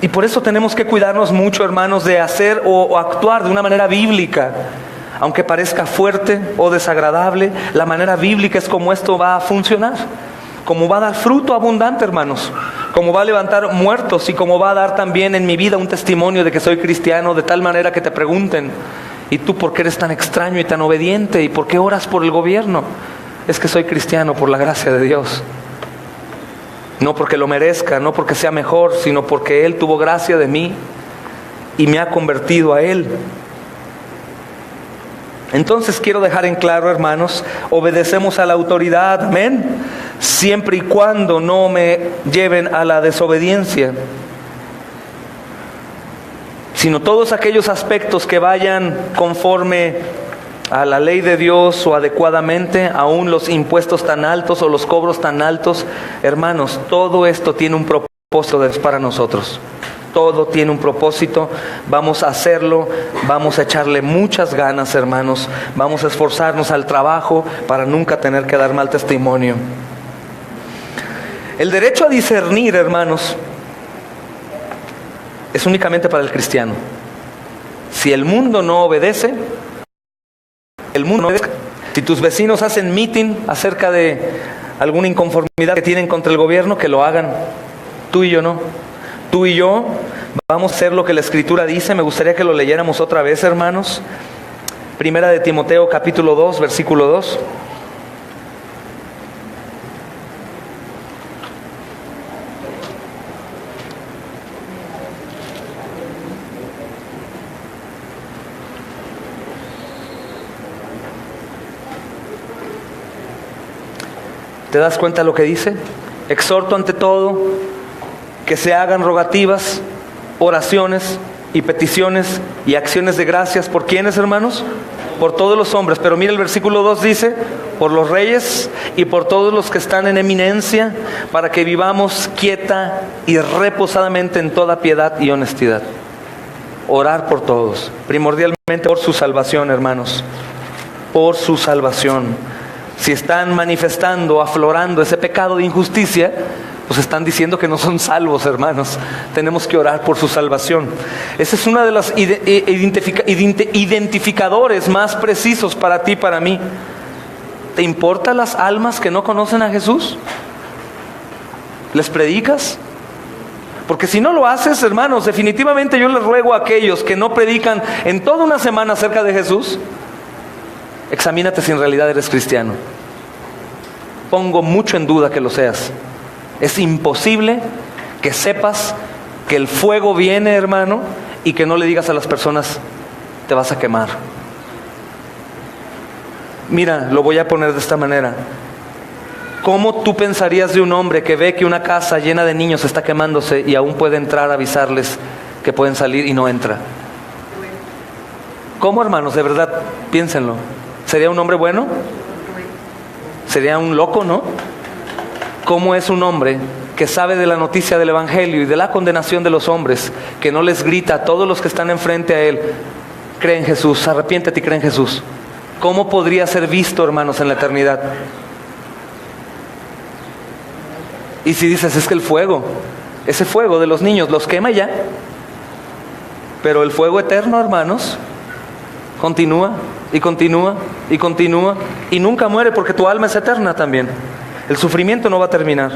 Y por eso tenemos que cuidarnos mucho, hermanos, de hacer o actuar de una manera bíblica. Aunque parezca fuerte o desagradable, la manera bíblica es como esto va a funcionar. Como va a dar fruto abundante, hermanos. Como va a levantar muertos, y como va a dar también en mi vida un testimonio de que soy cristiano, de tal manera que te pregunten, ¿y tú por qué eres tan extraño y tan obediente? ¿Y por qué oras por el gobierno? Es que soy cristiano por la gracia de Dios. No porque lo merezca, no porque sea mejor, sino porque Él tuvo gracia de mí y me ha convertido a Él. Entonces quiero dejar en claro, hermanos, obedecemos a la autoridad, amén, siempre y cuando no me lleven a la desobediencia, sino todos aquellos aspectos que vayan conforme a la ley de Dios o adecuadamente, aún los impuestos tan altos o los cobros tan altos. Hermanos, todo esto tiene un propósito para nosotros. Todo tiene un propósito. Vamos a hacerlo, vamos a echarle muchas ganas, hermanos. Vamos a esforzarnos al trabajo para nunca tener que dar mal testimonio. El derecho a discernir, hermanos, es únicamente para el cristiano. Si el mundo no obedece, el mundo no obedece. Si tus vecinos hacen meeting acerca de alguna inconformidad que tienen contra el gobierno, que lo hagan. Tú y yo no. Tú y yo vamos a hacer lo que la Escritura dice. Me gustaría que lo leyéramos otra vez, hermanos. Primera de Timoteo, capítulo 2, versículo 2. ¿Te das cuenta de lo que dice? Exhorto ante todo que se hagan rogativas, oraciones y peticiones y acciones de gracias. ¿Por quiénes, hermanos? Por todos los hombres. Pero mira el versículo 2 dice, por los reyes y por todos los que están en eminencia, para que vivamos quieta y reposadamente en toda piedad y honestidad. Orar por todos, primordialmente por su salvación, hermanos, por su salvación. Si están manifestando, aflorando ese pecado de injusticia, pues están diciendo que no son salvos, hermanos. Tenemos que orar por su salvación. Ese es uno de los identificadores más precisos para ti y para mí. ¿Te importan las almas que no conocen a Jesús? ¿Les predicas? Porque si no lo haces, hermanos, definitivamente yo les ruego a aquellos que no predican en toda una semana acerca de Jesús, examínate si en realidad eres cristiano. Pongo mucho en duda que lo seas. Es imposible que sepas que el fuego viene, hermano, y que no le digas a las personas, te vas a quemar. Mira, lo voy a poner de esta manera. ¿Cómo tú pensarías de un hombre que ve que una casa llena de niños está quemándose y aún puede entrar a avisarles que pueden salir y no entra? ¿Cómo, hermanos? De verdad, piénsenlo. ¿Sería un hombre bueno? ¿Sería un loco, no? ¿Cómo es un hombre que sabe de la noticia del Evangelio y de la condenación de los hombres, que no les grita a todos los que están enfrente a él, cree en Jesús, arrepiéntete y cree en Jesús? ¿Cómo podría ser visto, hermanos, en la eternidad? Y si dices, es que el fuego, ese fuego de los niños los quema ya, pero el fuego eterno, hermanos, continúa y continúa y continúa y nunca muere, porque tu alma es eterna también. El sufrimiento no va a terminar.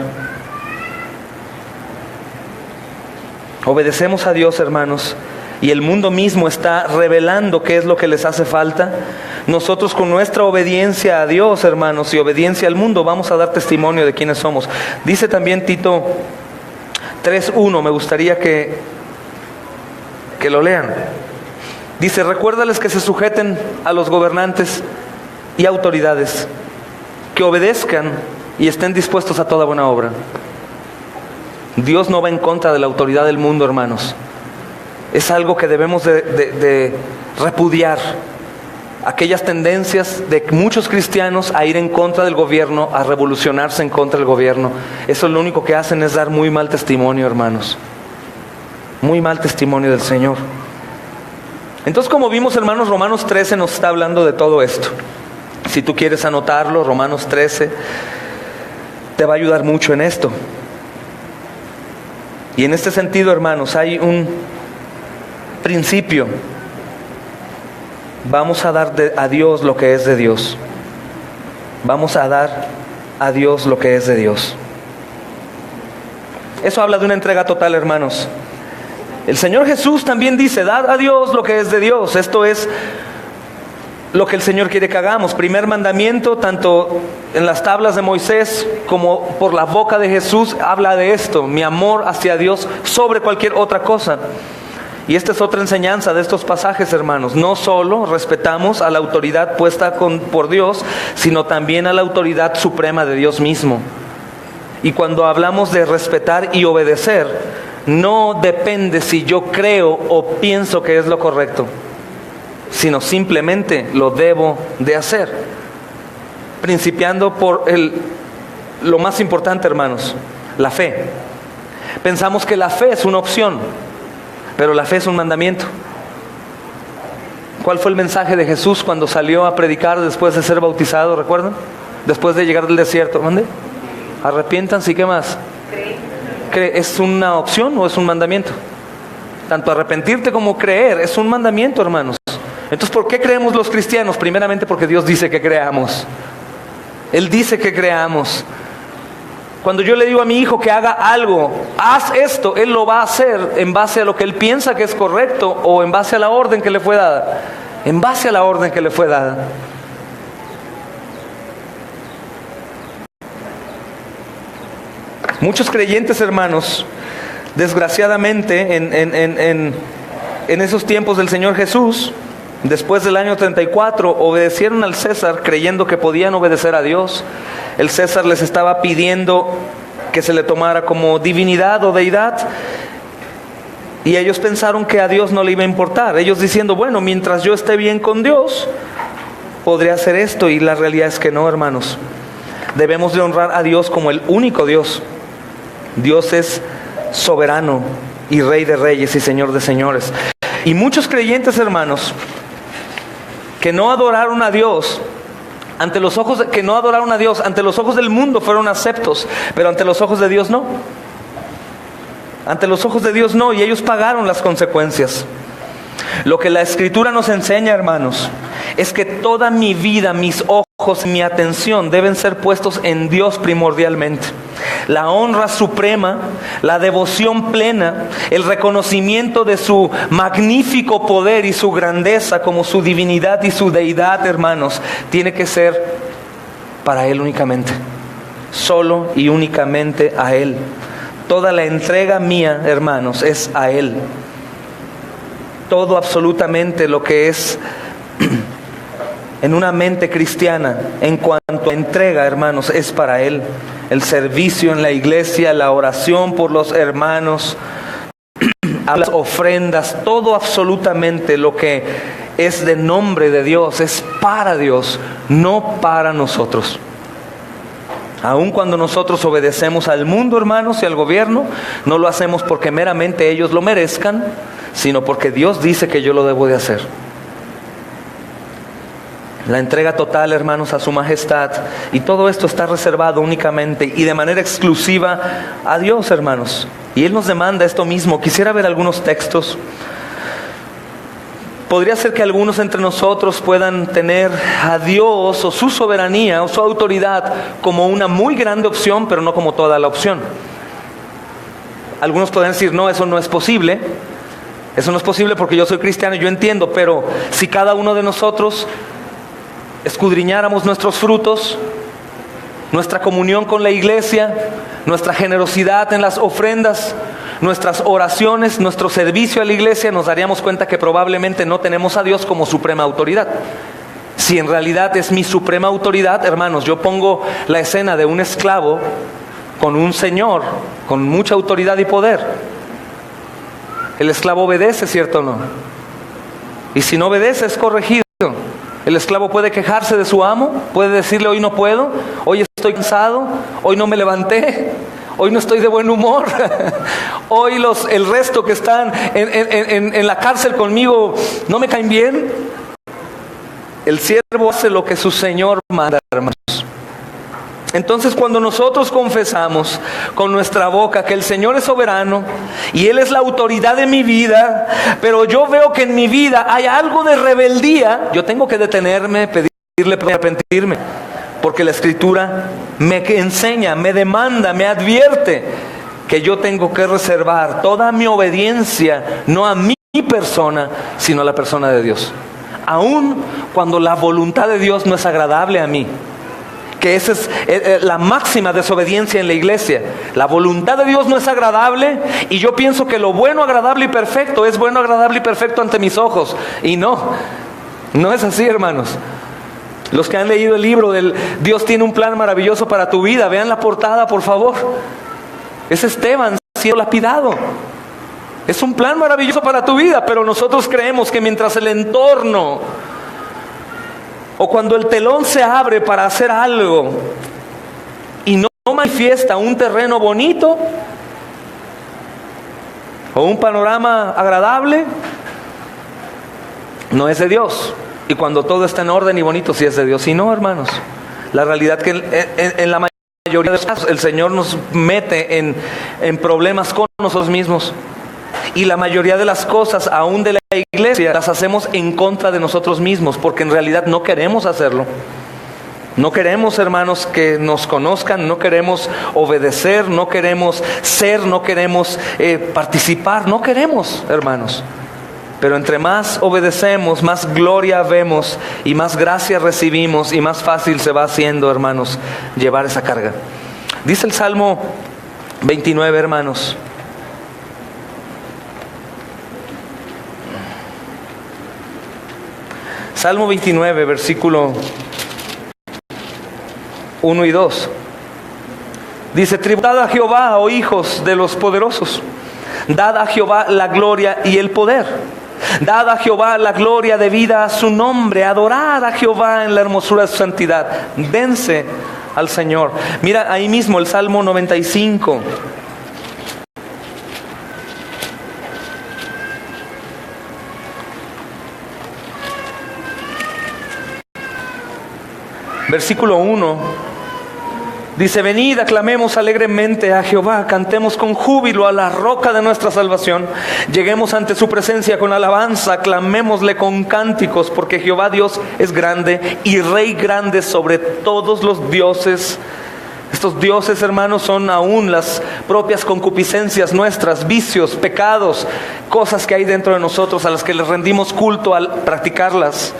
Obedecemos a Dios, hermanos, y el mundo mismo está revelando qué es lo que les hace falta. Nosotros, con nuestra obediencia a Dios, hermanos, y obediencia al mundo, vamos a dar testimonio de quiénes somos. Dice también Tito 3:1, me gustaría que lo lean. Dice, recuérdales que se sujeten a los gobernantes y autoridades, que obedezcan y estén dispuestos a toda buena obra. Dios no va en contra de la autoridad del mundo, hermanos. Es algo que debemos de repudiar. Aquellas tendencias de muchos cristianos a ir en contra del gobierno, a revolucionarse en contra del gobierno, eso lo único que hacen es dar muy mal testimonio, hermanos. Muy mal testimonio del Señor. Entonces, como vimos, hermanos, Romanos 13 nos está hablando de todo esto. Si tú quieres anotarlo, Romanos 13 te va a ayudar mucho en esto. Y en este sentido, hermanos, hay un principio. Vamos a dar a Dios lo que es de Dios. Vamos a dar a Dios lo que es de Dios. Eso habla de una entrega total, hermanos. El Señor Jesús también dice, dad a Dios lo que es de Dios. Esto es lo que el Señor quiere que hagamos. Primer mandamiento, tanto en las tablas de Moisés como por la boca de Jesús, habla de esto: mi amor hacia Dios sobre cualquier otra cosa. Y esta es otra enseñanza de estos pasajes, hermanos. No solo respetamos a la autoridad puesta por Dios, sino también a la autoridad suprema de Dios mismo. Y cuando hablamos de respetar y obedecer, no depende si yo creo o pienso que es lo correcto, sino simplemente lo debo de hacer. Principiando por lo más importante, hermanos, la fe. Pensamos que la fe es una opción, pero la fe es un mandamiento. ¿Cuál fue el mensaje de Jesús cuando salió a predicar después de ser bautizado? ¿Recuerdan? Después de llegar del desierto. ¿Mande? Arrepiéntanse, ¿y qué más? ¿Es una opción o es un mandamiento? Tanto arrepentirte como creer es un mandamiento, hermanos. Entonces, ¿por qué creemos los cristianos? Primeramente porque Dios dice que creamos. Él dice que creamos. Cuando yo le digo a mi hijo que haga algo, haz esto, él lo va a hacer en base a lo que él piensa que es correcto o en base a la orden que le fue dada. En base a la orden que le fue dada. Muchos creyentes, hermanos, desgraciadamente en esos tiempos del Señor Jesús, después del año 34, obedecieron al César creyendo que podían obedecer a Dios. El César les estaba pidiendo que se le tomara como divinidad o deidad, y ellos pensaron que a Dios no le iba a importar. Ellos diciendo, bueno, mientras yo esté bien con Dios, podría hacer esto. Y la realidad es que no, hermanos. Debemos de honrar a Dios como el único Dios. Dios es soberano y Rey de reyes y Señor de señores. Y muchos creyentes, hermanos, que no adoraron a Dios ante los ojos del mundo fueron aceptos, pero ante los ojos de Dios no. Ante los ojos de Dios no, y ellos pagaron las consecuencias. Lo que la Escritura nos enseña, hermanos, es que toda mi vida mis ojos ojos y mi atención deben ser puestos en Dios primordialmente. La honra suprema, la devoción plena, el reconocimiento de su magnífico poder y su grandeza como su divinidad y su deidad, hermanos, tiene que ser para Él únicamente, solo y únicamente a Él. Toda la entrega mía, hermanos, es a Él. Todo absolutamente lo que es en una mente cristiana, en cuanto a entrega, hermanos, es para Él. El servicio en la iglesia, la oración por los hermanos, las ofrendas, todo absolutamente lo que es de nombre de Dios, es para Dios, no para nosotros. Aun cuando nosotros obedecemos al mundo, hermanos, y al gobierno, no lo hacemos porque meramente ellos lo merezcan, sino porque Dios dice que yo lo debo de hacer. La entrega total, hermanos, a su majestad, y todo esto está reservado únicamente y de manera exclusiva a Dios, hermanos. Y Él nos demanda esto mismo. Quisiera ver algunos textos. Podría ser que algunos entre nosotros puedan tener a Dios o su soberanía o su autoridad como una muy grande opción, pero no como toda la opción. Algunos pueden decir, no, eso no es posible. Eso no es posible porque yo soy cristiano y yo entiendo, pero si cada uno de nosotros escudriñáramos nuestros frutos, nuestra comunión con la iglesia, nuestra generosidad en las ofrendas, nuestras oraciones, nuestro servicio a la iglesia, nos daríamos cuenta que probablemente no tenemos a Dios como suprema autoridad. Si en realidad es mi suprema autoridad, hermanos, yo pongo la escena de un esclavo con un señor con mucha autoridad y poder. El esclavo obedece, ¿cierto o no? Y si no obedece, es corregido. El esclavo puede quejarse de su amo, puede decirle, hoy no puedo, hoy estoy cansado, hoy no me levanté, hoy no estoy de buen humor, hoy el resto que están en la cárcel conmigo no me caen bien. El siervo hace lo que su señor manda, hermanos. Entonces, cuando nosotros confesamos con nuestra boca que el Señor es soberano y Él es la autoridad de mi vida, pero yo veo que en mi vida hay algo de rebeldía, yo tengo que detenerme, pedirle para arrepentirme, porque la Escritura me enseña, me demanda, me advierte que yo tengo que reservar toda mi obediencia, no a mi persona, sino a la persona de Dios. Aun cuando la voluntad de Dios no es agradable a mí, que esa es la máxima desobediencia en la iglesia. La voluntad de Dios no es agradable y yo pienso que lo bueno, agradable y perfecto es bueno, agradable y perfecto ante mis ojos. Y no es así, hermanos. Los que han leído el libro del Dios tiene un plan maravilloso para tu vida, vean la portada, por favor. Es Esteban siendo lapidado. Es un plan maravilloso para tu vida, pero nosotros creemos que mientras el entorno o cuando el telón se abre para hacer algo y no manifiesta un terreno bonito o un panorama agradable, no es de Dios. Y cuando todo está en orden y bonito, sí es de Dios. Y no, hermanos, la realidad que en la mayoría de los casos el Señor nos mete en problemas con nosotros mismos. Y la mayoría de las cosas, aún de la iglesia, las hacemos en contra de nosotros mismos, porque en realidad no queremos hacerlo. No queremos, hermanos, que nos conozcan, no queremos obedecer, no queremos ser, no queremos participar, no queremos, hermanos. Pero entre más obedecemos, más gloria vemos y más gracia recibimos y más fácil se va haciendo, hermanos, llevar esa carga. Dice el Salmo 29, hermanos. Salmo 29, versículo 1 y 2. Dice, tributad a Jehová, oh hijos de los poderosos. Dad a Jehová la gloria y el poder. Dad a Jehová la gloria debida a su nombre. Adorad a Jehová en la hermosura de su santidad. Dense al Señor. Mira ahí mismo el Salmo 95. Versículo 1. Dice: venid, aclamemos alegremente a Jehová, cantemos con júbilo a la roca de nuestra salvación. Lleguemos ante su presencia con alabanza, aclamémosle con cánticos, porque Jehová Dios es grande y Rey grande sobre todos los dioses. Estos dioses, hermanos, son aún las propias concupiscencias nuestras, vicios, pecados, cosas que hay dentro de nosotros a las que les rendimos culto al practicarlas.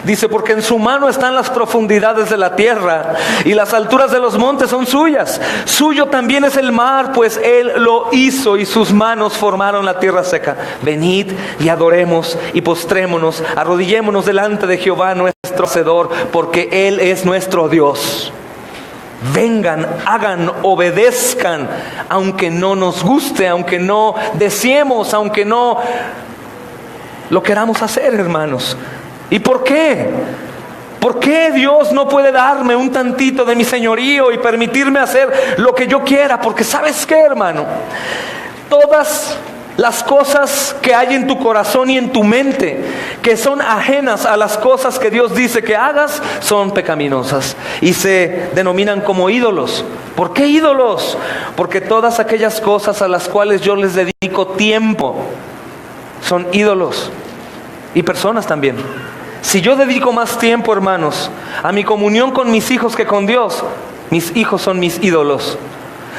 Dice: porque en su mano están las profundidades de la tierra y las alturas de los montes son suyas. Suyo también es el mar, pues él lo hizo y sus manos formaron la tierra seca. Venid y adoremos y postrémonos, arrodillémonos delante de Jehová nuestro Hacedor, porque él es nuestro Dios. Vengan, hagan, obedezcan, aunque no nos guste, aunque no deseemos, aunque no lo queramos hacer, hermanos. ¿Y por qué? ¿Por qué Dios no puede darme un tantito de mi señorío y permitirme hacer lo que yo quiera? Porque ¿sabes qué, hermano? Todas las cosas que hay en tu corazón y en tu mente que son ajenas a las cosas que Dios dice que hagas son pecaminosas y se denominan como ídolos. ¿Por qué ídolos? Porque todas aquellas cosas a las cuales yo les dedico tiempo son ídolos, y personas también. Si yo dedico más tiempo, hermanos, a mi comunión con mis hijos que con Dios, mis hijos son mis ídolos.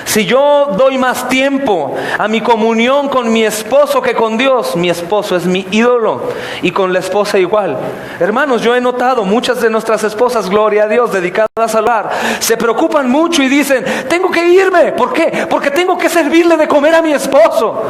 Si yo doy más tiempo a mi comunión con mi esposo que con Dios, mi esposo es mi ídolo, y con la esposa igual. Hermanos, yo he notado muchas de nuestras esposas, gloria a Dios, dedicadas al hogar, se preocupan mucho y dicen: tengo que irme. ¿Por qué? Porque tengo que servirle de comer a mi esposo.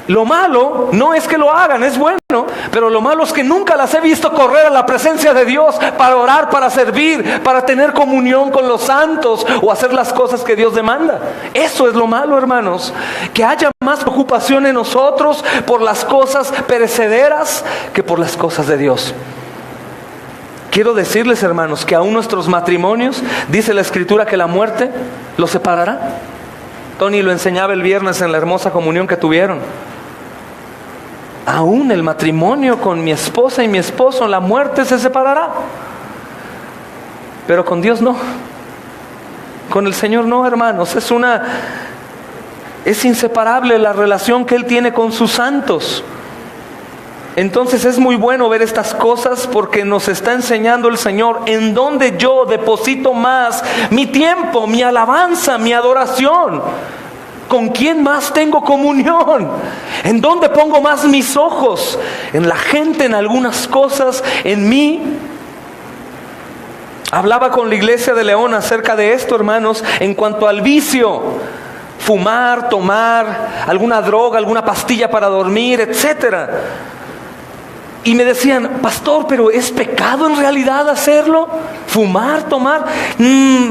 Lo malo no es que lo hagan, es bueno, pero lo malo es que nunca las he visto correr a la presencia de Dios para orar, para servir, para tener comunión con los santos o hacer las cosas que Dios demanda. Eso es lo malo, hermanos, que haya más preocupación en nosotros por las cosas perecederas que por las cosas de Dios. Quiero decirles, hermanos, que aún nuestros matrimonios, dice la Escritura, que la muerte los separará. Tony lo enseñaba el viernes en la hermosa comunión que tuvieron. Aún el matrimonio con mi esposa y mi esposo, la muerte se separará. Pero con Dios no. Con el Señor no, hermanos. Es inseparable la relación que Él tiene con sus santos. Entonces es muy bueno ver estas cosas, porque nos está enseñando el Señor en dónde yo deposito más mi tiempo, mi alabanza, mi adoración. ¿Con quién más tengo comunión? ¿En dónde pongo más mis ojos? ¿En la gente, en algunas cosas, en mí? Hablaba con la iglesia de León acerca de esto, hermanos, en cuanto al vicio. Fumar, tomar alguna droga, alguna pastilla para dormir, etcétera. Y me decían: pastor, ¿pero es pecado en realidad hacerlo? ¿Fumar, tomar?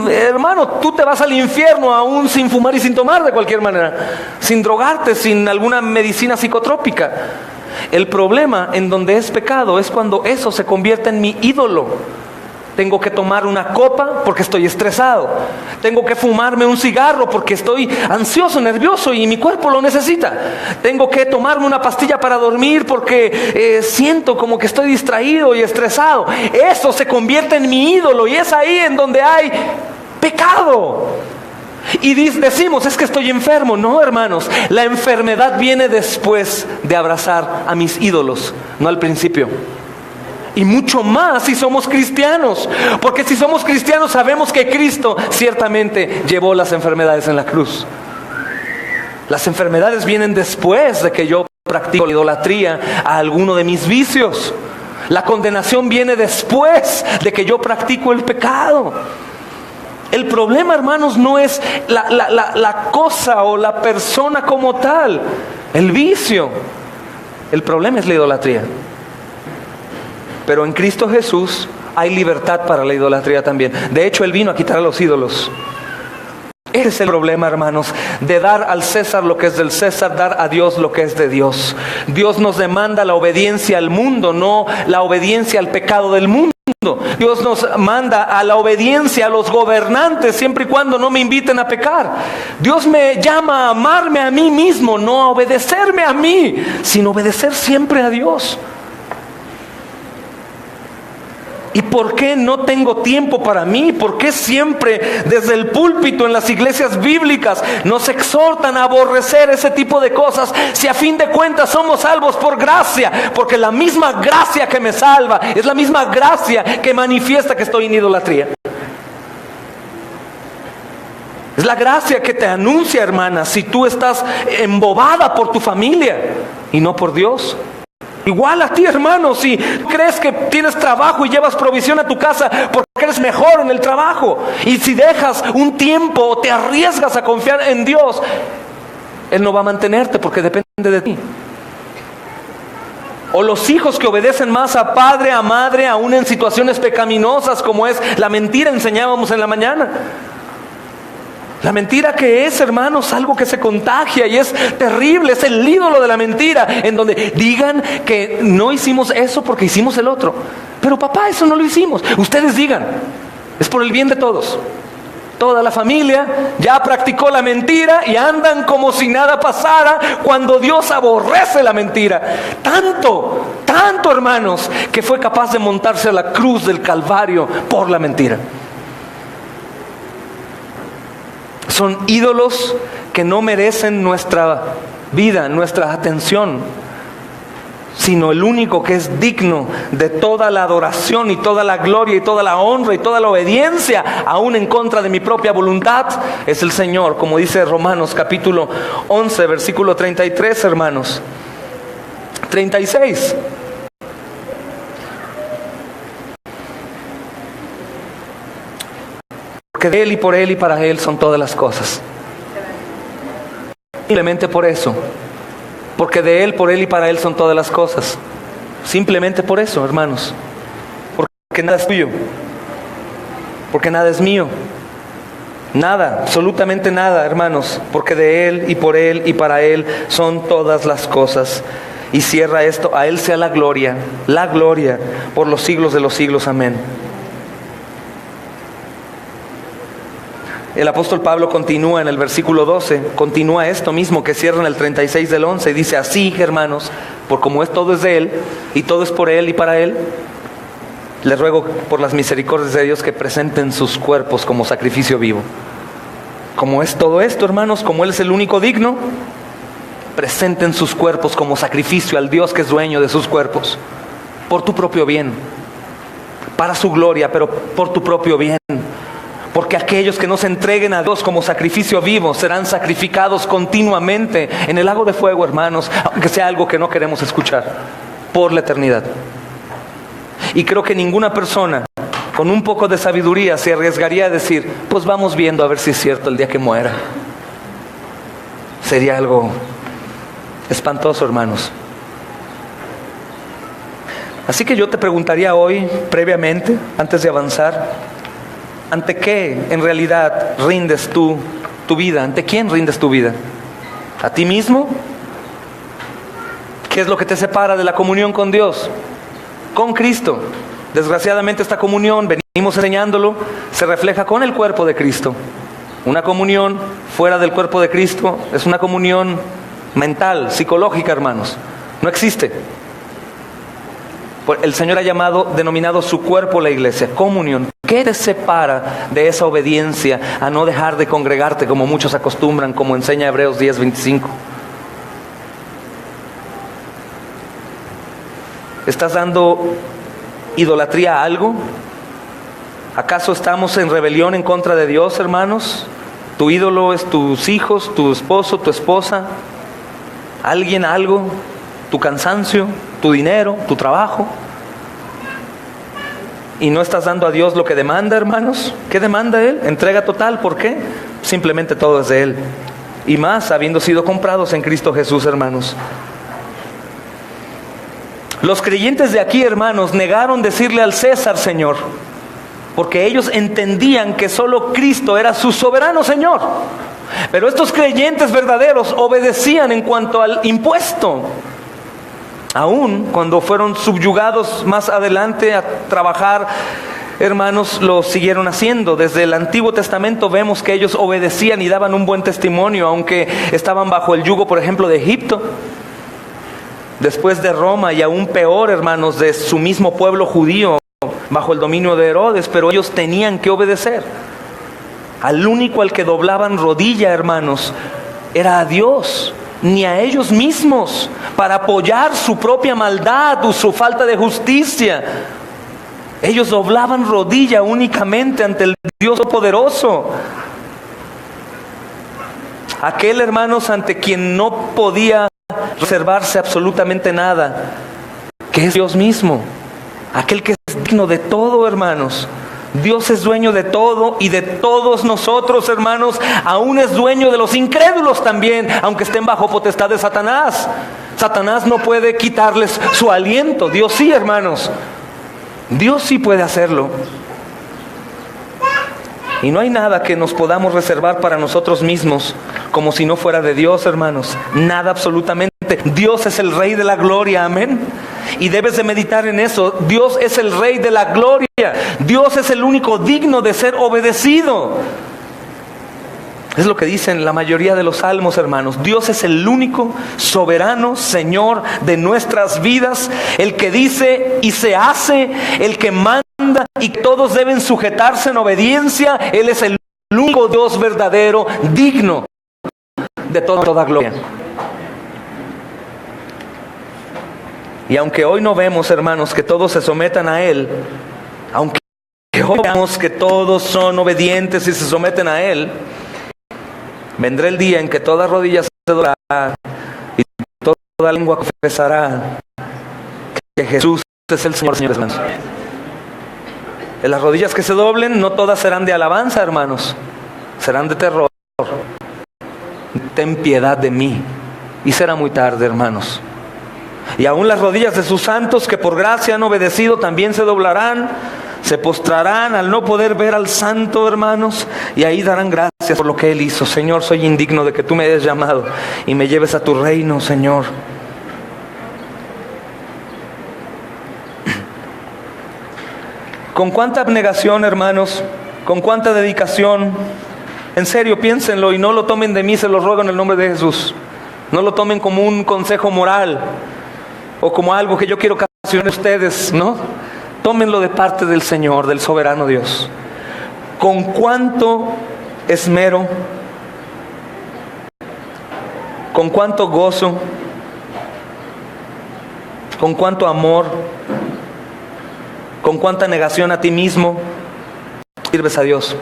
Hermano, tú te vas al infierno aún sin fumar y sin tomar, de cualquier manera, sin drogarte, sin alguna medicina psicotrópica. El problema en donde es pecado es cuando eso se convierte en mi ídolo. Tengo que tomar una copa porque estoy estresado. Tengo que fumarme un cigarro porque estoy ansioso, nervioso y mi cuerpo lo necesita. Tengo que tomarme una pastilla para dormir porque siento como que estoy distraído y estresado. Eso se convierte en mi ídolo, y es ahí en donde hay pecado. Y decimos: es que estoy enfermo. No, hermanos, la enfermedad viene después de abrazar a mis ídolos, no al principio. Y mucho más si somos cristianos, porque si somos cristianos sabemos que Cristo ciertamente llevó las enfermedades en la cruz. Las enfermedades vienen después de que yo practico la idolatría a alguno de mis vicios. La condenación viene después de que yo practico el pecado. El problema, hermanos, no es la cosa o la persona como tal, el vicio. El problema es la idolatría. Pero en Cristo Jesús hay libertad para la idolatría también. De hecho, Él vino a quitar a los ídolos. Ese es el problema, hermanos, de dar al César lo que es del César, dar a Dios lo que es de Dios. Dios nos demanda la obediencia al mundo, no la obediencia al pecado del mundo. Dios nos manda a la obediencia a los gobernantes, siempre y cuando no me inviten a pecar. Dios me llama a amarme a mí mismo, no a obedecerme a mí, sino obedecer siempre a Dios. ¿Y por qué no tengo tiempo para mí? ¿Por qué siempre desde el púlpito en las iglesias bíblicas nos exhortan a aborrecer ese tipo de cosas? Si a fin de cuentas somos salvos por gracia, porque la misma gracia que me salva es la misma gracia que manifiesta que estoy en idolatría. Es la gracia que te anuncia, hermana, si tú estás embobada por tu familia y no por Dios. Igual a ti, hermano, si crees que tienes trabajo y llevas provisión a tu casa porque eres mejor en el trabajo, y si dejas un tiempo o te arriesgas a confiar en Dios, Él no va a mantenerte porque depende de ti. O los hijos que obedecen más a padre, a madre, aún en situaciones pecaminosas como es la mentira, enseñábamos en la mañana. La mentira que es, hermanos, algo que se contagia y es terrible, es el ídolo de la mentira, en donde digan que no hicimos eso porque hicimos el otro. Pero papá, eso no lo hicimos. Ustedes digan, es por el bien de todos. Toda la familia ya practicó la mentira y andan como si nada pasara cuando Dios aborrece la mentira. Tanto, hermanos, que fue capaz de montarse a la cruz del Calvario por la mentira. Son ídolos que no merecen nuestra vida, nuestra atención, sino el único que es digno de toda la adoración y toda la gloria y toda la honra y toda la obediencia, aún en contra de mi propia voluntad, es el Señor, como dice Romanos capítulo 11, versículo 33, hermanos. 36. Porque de Él y por Él y para Él son todas las cosas. Simplemente por eso. Porque de Él, por Él y para Él son todas las cosas. Simplemente por eso, hermanos. Porque nada es tuyo. Porque nada es mío. Nada, absolutamente nada, hermanos. Porque de Él y por Él y para Él son todas las cosas. Y cierra esto: a Él sea la gloria por los siglos de los siglos. Amén. El apóstol Pablo continúa en el versículo 12, continúa esto mismo que cierra en el 36 del 11, y dice: así, hermanos, por como todo es de Él, y todo es por Él y para Él, les ruego por las misericordias de Dios que presenten sus cuerpos como sacrificio vivo. Como es todo esto, hermanos, como Él es el único digno, presenten sus cuerpos como sacrificio al Dios que es dueño de sus cuerpos, por tu propio bien, para su gloria, pero por tu propio bien. Porque aquellos que no se entreguen a Dios como sacrificio vivo serán sacrificados continuamente en el lago de fuego, hermanos, aunque sea algo que no queremos escuchar, por la eternidad. Y creo que ninguna persona con un poco de sabiduría se arriesgaría a decir: pues vamos viendo a ver si es cierto el día que muera. Sería algo espantoso, hermanos. Así que yo te preguntaría hoy, previamente, antes de avanzar, ¿ante qué en realidad rindes tú tu vida? ¿Ante quién rindes tu vida? ¿A ti mismo? ¿Qué es lo que te separa de la comunión con Dios? Con Cristo. Desgraciadamente esta comunión, venimos enseñándolo, se refleja con el cuerpo de Cristo. Una comunión fuera del cuerpo de Cristo es una comunión mental, psicológica, hermanos. No existe. El Señor ha denominado su cuerpo la iglesia, comunión. ¿Qué te separa de esa obediencia a no dejar de congregarte como muchos acostumbran, como enseña Hebreos 10:25? ¿Estás dando idolatría a algo? ¿Acaso estamos en rebelión en contra de Dios, hermanos? ¿Tu ídolo es tus hijos, tu esposo, tu esposa? ¿Alguien, algo? ¿Tu cansancio? ¿Tu dinero? ¿Tu trabajo? ¿Y no estás dando a Dios lo que demanda, hermanos? ¿Qué demanda Él? Entrega total. ¿Por qué? Simplemente todo es de Él. Y más habiendo sido comprados en Cristo Jesús, hermanos. Los creyentes de aquí, hermanos, negaron decirle al César Señor, porque ellos entendían que solo Cristo era su soberano Señor. Pero estos creyentes verdaderos obedecían en cuanto al impuesto. Aún cuando fueron subyugados más adelante a trabajar, hermanos, lo siguieron haciendo. Desde el Antiguo Testamento vemos que ellos obedecían y daban un buen testimonio, aunque estaban bajo el yugo, por ejemplo, de Egipto. Después de Roma, y aún peor, hermanos, de su mismo pueblo judío, bajo el dominio de Herodes, pero ellos tenían que obedecer. Al único al que doblaban rodilla, hermanos, era a Dios, ni a ellos mismos, para apoyar su propia maldad o su falta de justicia. Ellos doblaban rodilla únicamente ante el Dios poderoso. Aquel, hermanos, ante quien no podía reservarse absolutamente nada, que es Dios mismo. Aquel que es digno de todo, hermanos. Dios es dueño de todo y de todos nosotros, hermanos. Aún es dueño de los incrédulos también, aunque estén bajo potestad de Satanás. Satanás no puede quitarles su aliento. Dios sí, hermanos. Dios sí puede hacerlo. Y no hay nada que nos podamos reservar para nosotros mismos como si no fuera de Dios, hermanos. Nada, absolutamente. Dios es el Rey de la gloria, amén. Y debes de meditar en eso. Dios es el Rey de la gloria. Dios es el único digno de ser obedecido. Es lo que dicen la mayoría de los salmos, hermanos. Dios es el único soberano Señor de nuestras vidas, el que dice y se hace, el que manda y que todos deben sujetarse en obediencia. Él es el único Dios verdadero, digno de toda gloria. Y aunque hoy no vemos, hermanos, que todos se sometan a Él, aunque hoy veamos que todos son obedientes y se someten a Él, vendrá el día en que toda rodilla se doblará y toda lengua confesará que Jesús es el Señor, señores hermanos. En las rodillas que se doblen, no todas serán de alabanza, hermanos, serán de terror. Ten piedad de mí. Y será muy tarde, hermanos. Y aún las rodillas de sus santos que por gracia han obedecido también se doblarán, se postrarán al no poder ver al santo, hermanos, y ahí darán gracias por lo que Él hizo. Señor, soy indigno de que tú me hayas llamado y me lleves a tu reino, Señor. Con cuánta abnegación, hermanos, con cuánta dedicación. En serio, piénsenlo y no lo tomen de mí, se los ruego en el nombre de Jesús. No lo tomen como un consejo moral o como algo que yo quiero ocasionar a ustedes, ¿no? Tómenlo de parte del Señor, del soberano Dios. Con cuánto esmero, con cuánto gozo, con cuánto amor, con cuánta negación a ti mismo sirves a Dios.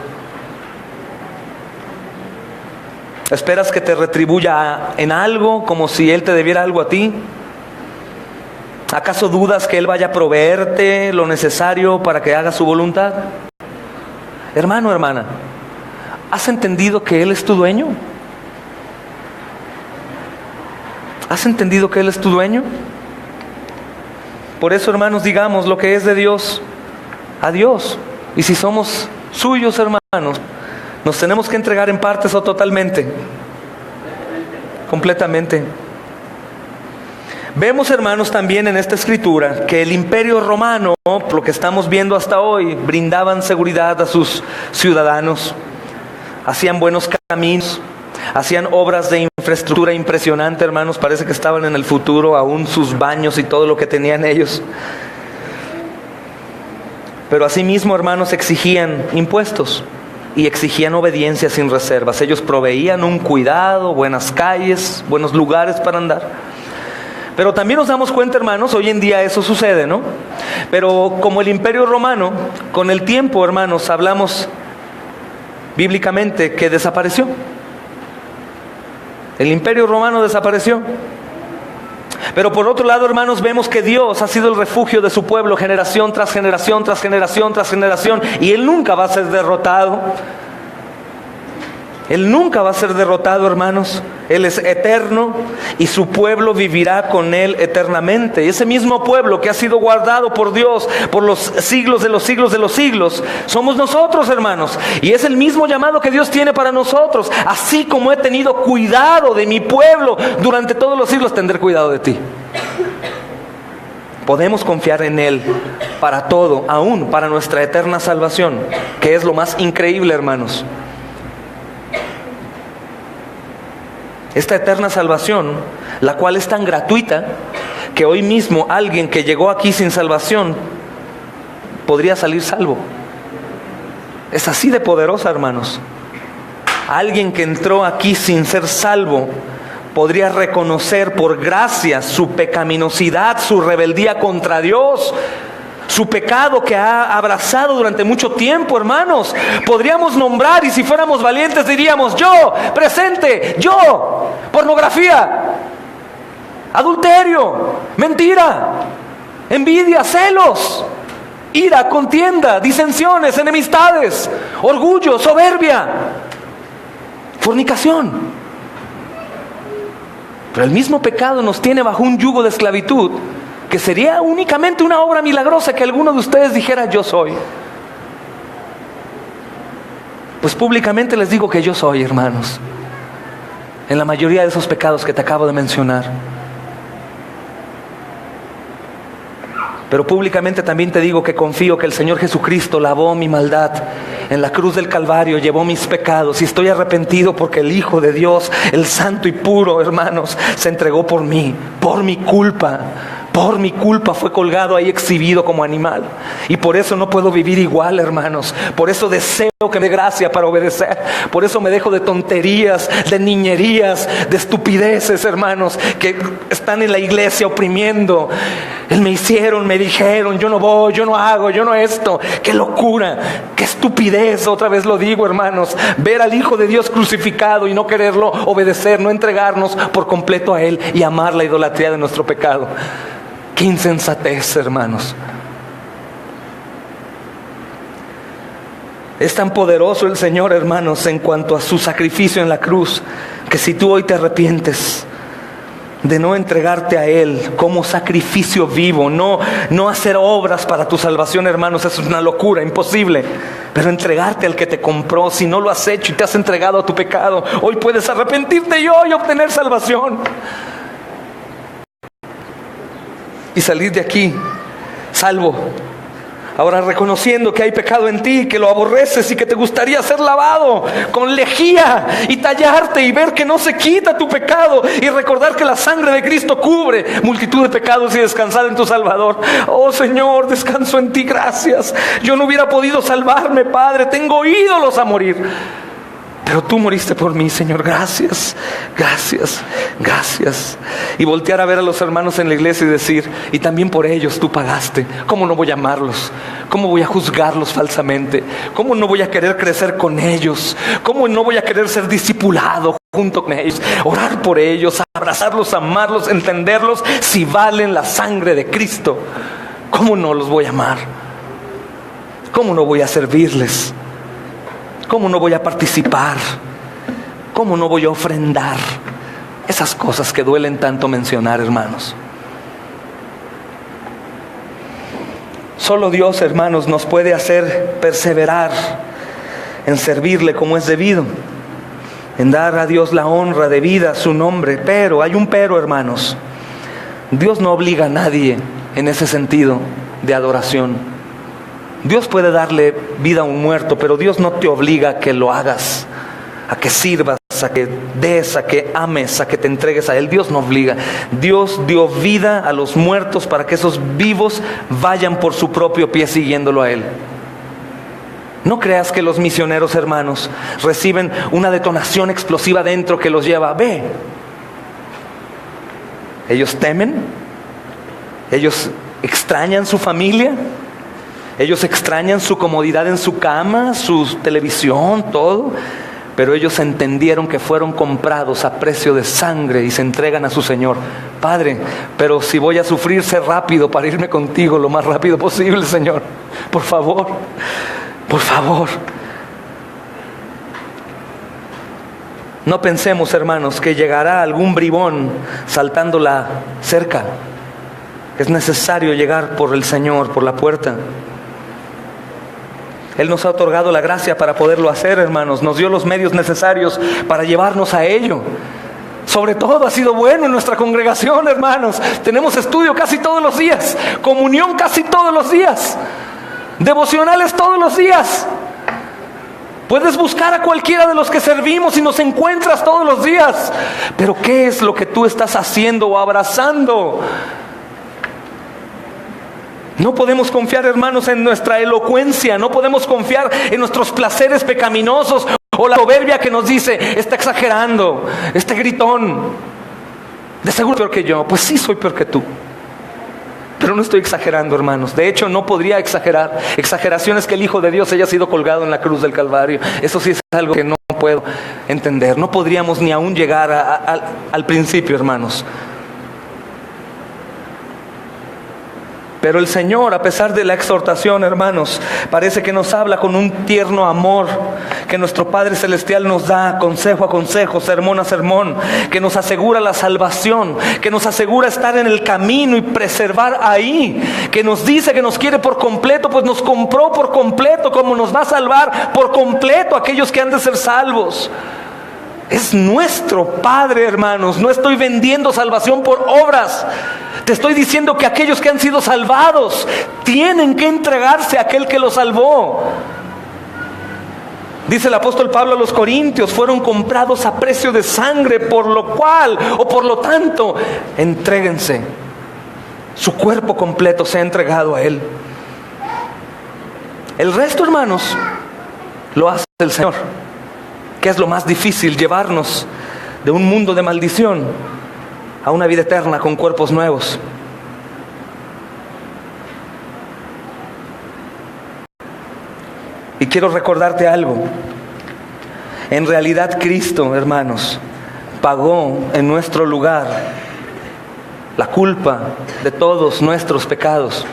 ¿Esperas que te retribuya en algo como si Él te debiera algo a ti? ¿Acaso dudas que Él vaya a proveerte lo necesario para que hagas su voluntad? Hermano, hermana, ¿has entendido que Él es tu dueño? ¿Has entendido que Él es tu dueño? Por eso, hermanos, digamos lo que es de Dios a Dios. Y si somos suyos, hermanos, nos tenemos que entregar en partes o totalmente. Completamente. Vemos, hermanos, también en esta escritura que el imperio romano, por lo que estamos viendo hasta hoy, brindaban seguridad a sus ciudadanos, hacían buenos caminos, hacían obras de infraestructura impresionante, hermanos. Parece que estaban en el futuro, aún sus baños y todo lo que tenían ellos. Pero asimismo, hermanos, exigían impuestos y exigían obediencia sin reservas. Ellos proveían un cuidado, buenas calles, buenos lugares para andar. Pero también nos damos cuenta, hermanos, hoy en día eso sucede, ¿no? Pero como el imperio romano, con el tiempo, hermanos, hablamos bíblicamente que desapareció. El imperio romano desapareció. Pero por otro lado, hermanos, vemos que Dios ha sido el refugio de su pueblo generación tras generación, tras generación, tras generación. Y Él nunca va a ser derrotado. Él nunca va a ser derrotado, hermanos. Él es eterno y su pueblo vivirá con Él eternamente. Y ese mismo pueblo que ha sido guardado por Dios por los siglos de los siglos de los siglos, somos nosotros, hermanos. Y es el mismo llamado que Dios tiene para nosotros. Así como he tenido cuidado de mi pueblo durante todos los siglos, tendré cuidado de ti. Podemos confiar en Él para todo, aún para nuestra eterna salvación, que es lo más increíble, hermanos. Esta eterna salvación, la cual es tan gratuita, que hoy mismo alguien que llegó aquí sin salvación podría salir salvo. Es así de poderosa, hermanos. Alguien que entró aquí sin ser salvo podría reconocer por gracia su pecaminosidad, su rebeldía contra Dios, su pecado que ha abrazado durante mucho tiempo, hermanos. Podríamos nombrar, y si fuéramos valientes diríamos: yo, presente, yo, pornografía, adulterio, mentira, envidia, celos, ira, contienda, disensiones, enemistades, orgullo, soberbia, fornicación. Pero el mismo pecado nos tiene bajo un yugo de esclavitud que sería únicamente una obra milagrosa que alguno de ustedes dijera: yo soy. Pues públicamente les digo que yo soy, hermanos, en la mayoría de esos pecados que te acabo de mencionar. Pero públicamente también te digo que confío que el Señor Jesucristo lavó mi maldad en la cruz del Calvario, llevó mis pecados, y estoy arrepentido porque el Hijo de Dios, el Santo y Puro, hermanos, se entregó por mí, por mi culpa. Por mi culpa fue colgado ahí, exhibido como animal. Y por eso no puedo vivir igual, hermanos. Por eso deseo que me dé gracia para obedecer. Por eso me dejo de tonterías, de niñerías, de estupideces, hermanos, que están en la iglesia oprimiendo. Me hicieron, me dijeron, yo no voy, yo no hago, yo no esto. ¡Qué locura! ¡Qué estupidez! Otra vez lo digo, hermanos. Ver al Hijo de Dios crucificado y no quererlo obedecer, no entregarnos por completo a Él y amar la idolatría de nuestro pecado. ¡Qué insensatez, hermanos! Es tan poderoso el Señor, hermanos, en cuanto a su sacrificio en la cruz, que si tú hoy te arrepientes de no entregarte a Él como sacrificio vivo, no hacer obras para tu salvación, hermanos, es una locura, imposible. Pero entregarte al que te compró, si no lo has hecho y te has entregado a tu pecado, hoy puedes arrepentirte y hoy obtener salvación. Y salir de aquí salvo. Ahora, reconociendo que hay pecado en ti, que lo aborreces y que te gustaría ser lavado con lejía y tallarte y ver que no se quita tu pecado y recordar que la sangre de Cristo cubre multitud de pecados y descansar en tu Salvador. Oh Señor, descanso en ti, gracias. Yo no hubiera podido salvarme, Padre, tengo ídolos a morir, pero tú moriste por mí, Señor, gracias, gracias, gracias. Y voltear a ver a los hermanos en la iglesia y decir: y también por ellos tú pagaste. ¿Cómo no voy a amarlos? ¿Cómo voy a juzgarlos falsamente? ¿Cómo no voy a querer crecer con ellos? ¿Cómo no voy a querer ser discipulado junto con ellos? Orar por ellos, abrazarlos, amarlos, entenderlos, si valen la sangre de Cristo. ¿Cómo no los voy a amar? ¿Cómo no voy a servirles? ¿Cómo no voy a participar? ¿Cómo no voy a ofrendar? Esas cosas que duelen tanto mencionar, hermanos. Solo Dios, hermanos, nos puede hacer perseverar en servirle como es debido, en dar a Dios la honra debida a su nombre. Pero, hay un pero, hermanos. Dios no obliga a nadie en ese sentido de adoración. Dios puede darle vida a un muerto, pero Dios no te obliga a que lo hagas, a que sirvas, a que des, a que ames, a que te entregues a Él. Dios no obliga. Dios dio vida a los muertos para que esos vivos vayan por su propio pie siguiéndolo a Él. No creas que los misioneros, hermanos, reciben una detonación explosiva dentro que los lleva. Ve. Ellos temen, ellos extrañan su familia, ellos extrañan su comodidad en su cama, su televisión, todo. Pero ellos entendieron que fueron comprados a precio de sangre y se entregan a su Señor. Padre, pero si voy a sufrir, sé rápido para irme contigo lo más rápido posible, Señor. Por favor, por favor. No pensemos, hermanos, que llegará algún bribón saltando la cerca. Es necesario llegar por el Señor, por la puerta. Él nos ha otorgado la gracia para poderlo hacer, hermanos. Nos dio los medios necesarios para llevarnos a ello. Sobre todo ha sido bueno en nuestra congregación, hermanos. Tenemos estudio casi todos los días, comunión casi todos los días, devocionales todos los días. Puedes buscar a cualquiera de los que servimos y nos encuentras todos los días. Pero ¿qué es lo que tú estás haciendo o abrazando? No podemos confiar, hermanos, en nuestra elocuencia. No podemos confiar en nuestros placeres pecaminosos o la soberbia que nos dice: está exagerando, este gritón, de seguro peor que yo. Pues sí, soy peor que tú, pero no estoy exagerando, hermanos. De hecho, no podría exagerar. Exageración es que el Hijo de Dios haya sido colgado en la cruz del Calvario. Eso sí es algo que no puedo entender. No podríamos ni aún llegar al principio, hermanos. Pero el Señor, a pesar de la exhortación, hermanos, parece que nos habla con un tierno amor que nuestro Padre Celestial nos da, consejo a consejo, sermón a sermón, que nos asegura la salvación, que nos asegura estar en el camino y preservar ahí, que nos dice que nos quiere por completo, pues nos compró por completo, como nos va a salvar por completo a aquellos que han de ser salvos. Es nuestro Padre, hermanos. No estoy vendiendo salvación por obras. Te estoy diciendo que aquellos que han sido salvados tienen que entregarse a aquel que los salvó. Dice el apóstol Pablo a los Corintios: fueron comprados a precio de sangre, por lo cual, o por lo tanto, entréguense. Su cuerpo completo se ha entregado a Él. El resto, hermanos, lo hace el Señor. ¿Qué es lo más difícil? Llevarnos de un mundo de maldición a una vida eterna con cuerpos nuevos. Y quiero recordarte algo. En realidad Cristo, hermanos, pagó en nuestro lugar la culpa de todos nuestros pecados,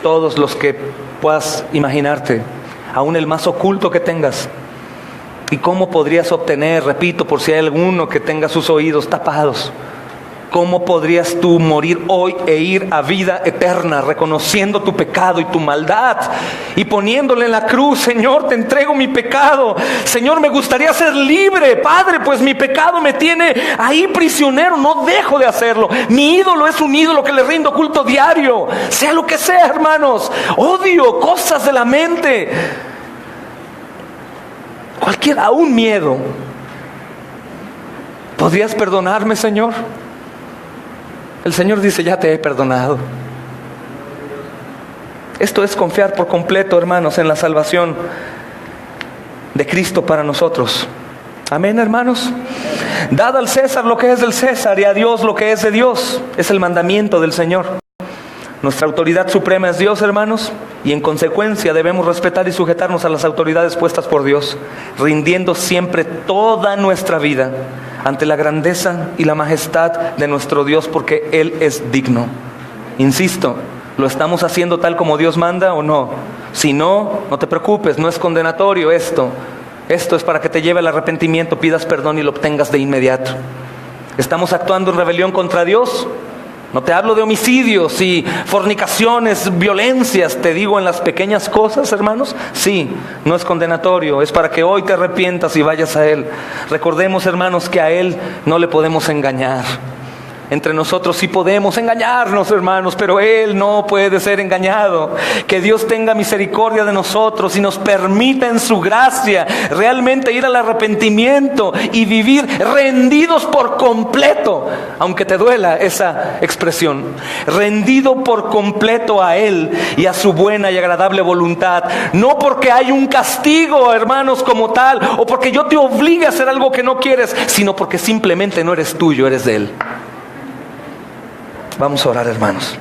todos los que puedas imaginarte, aún el más oculto que tengas. ¿Y cómo podrías obtener, repito, por si hay alguno que tenga sus oídos tapados, cómo podrías tú morir hoy e ir a vida eterna reconociendo tu pecado y tu maldad y poniéndole en la cruz: Señor, te entrego mi pecado. Señor, me gustaría ser libre, Padre, pues mi pecado me tiene ahí prisionero, no dejo de hacerlo. Mi ídolo es un ídolo que le rindo culto diario, sea lo que sea, hermanos. Odio cosas de la mente, aún miedo. ¿Podrías perdonarme, Señor? El Señor dice: ya te he perdonado. Esto es confiar por completo, hermanos, en la salvación de Cristo para nosotros. Amén, hermanos. Dad al César lo que es del César y a Dios lo que es de Dios. Es el mandamiento del Señor. Nuestra autoridad suprema es Dios, hermanos, y en consecuencia debemos respetar y sujetarnos a las autoridades puestas por Dios, rindiendo siempre toda nuestra vida ante la grandeza y la majestad de nuestro Dios, porque Él es digno. Insisto, ¿lo estamos haciendo tal como Dios manda o no? Si no, no te preocupes, no es condenatorio esto. Esto es para que te lleve al arrepentimiento, pidas perdón y lo obtengas de inmediato. ¿Estamos actuando en rebelión contra Dios? No te hablo de homicidios y fornicaciones, violencias. Te digo en las pequeñas cosas, hermanos. Sí, no es condenatorio. Es para que hoy te arrepientas y vayas a Él. Recordemos, hermanos, que a Él no le podemos engañar. Entre nosotros sí podemos engañarnos, hermanos, pero Él no puede ser engañado. Que Dios tenga misericordia de nosotros y nos permita en su gracia realmente ir al arrepentimiento y vivir rendidos por completo, aunque te duela esa expresión, rendido por completo a Él y a su buena y agradable voluntad. No porque hay un castigo, hermanos, como tal, o porque yo te obligue a hacer algo que no quieres, sino porque simplemente no eres tuyo, eres de Él. Vamos a orar, hermanos.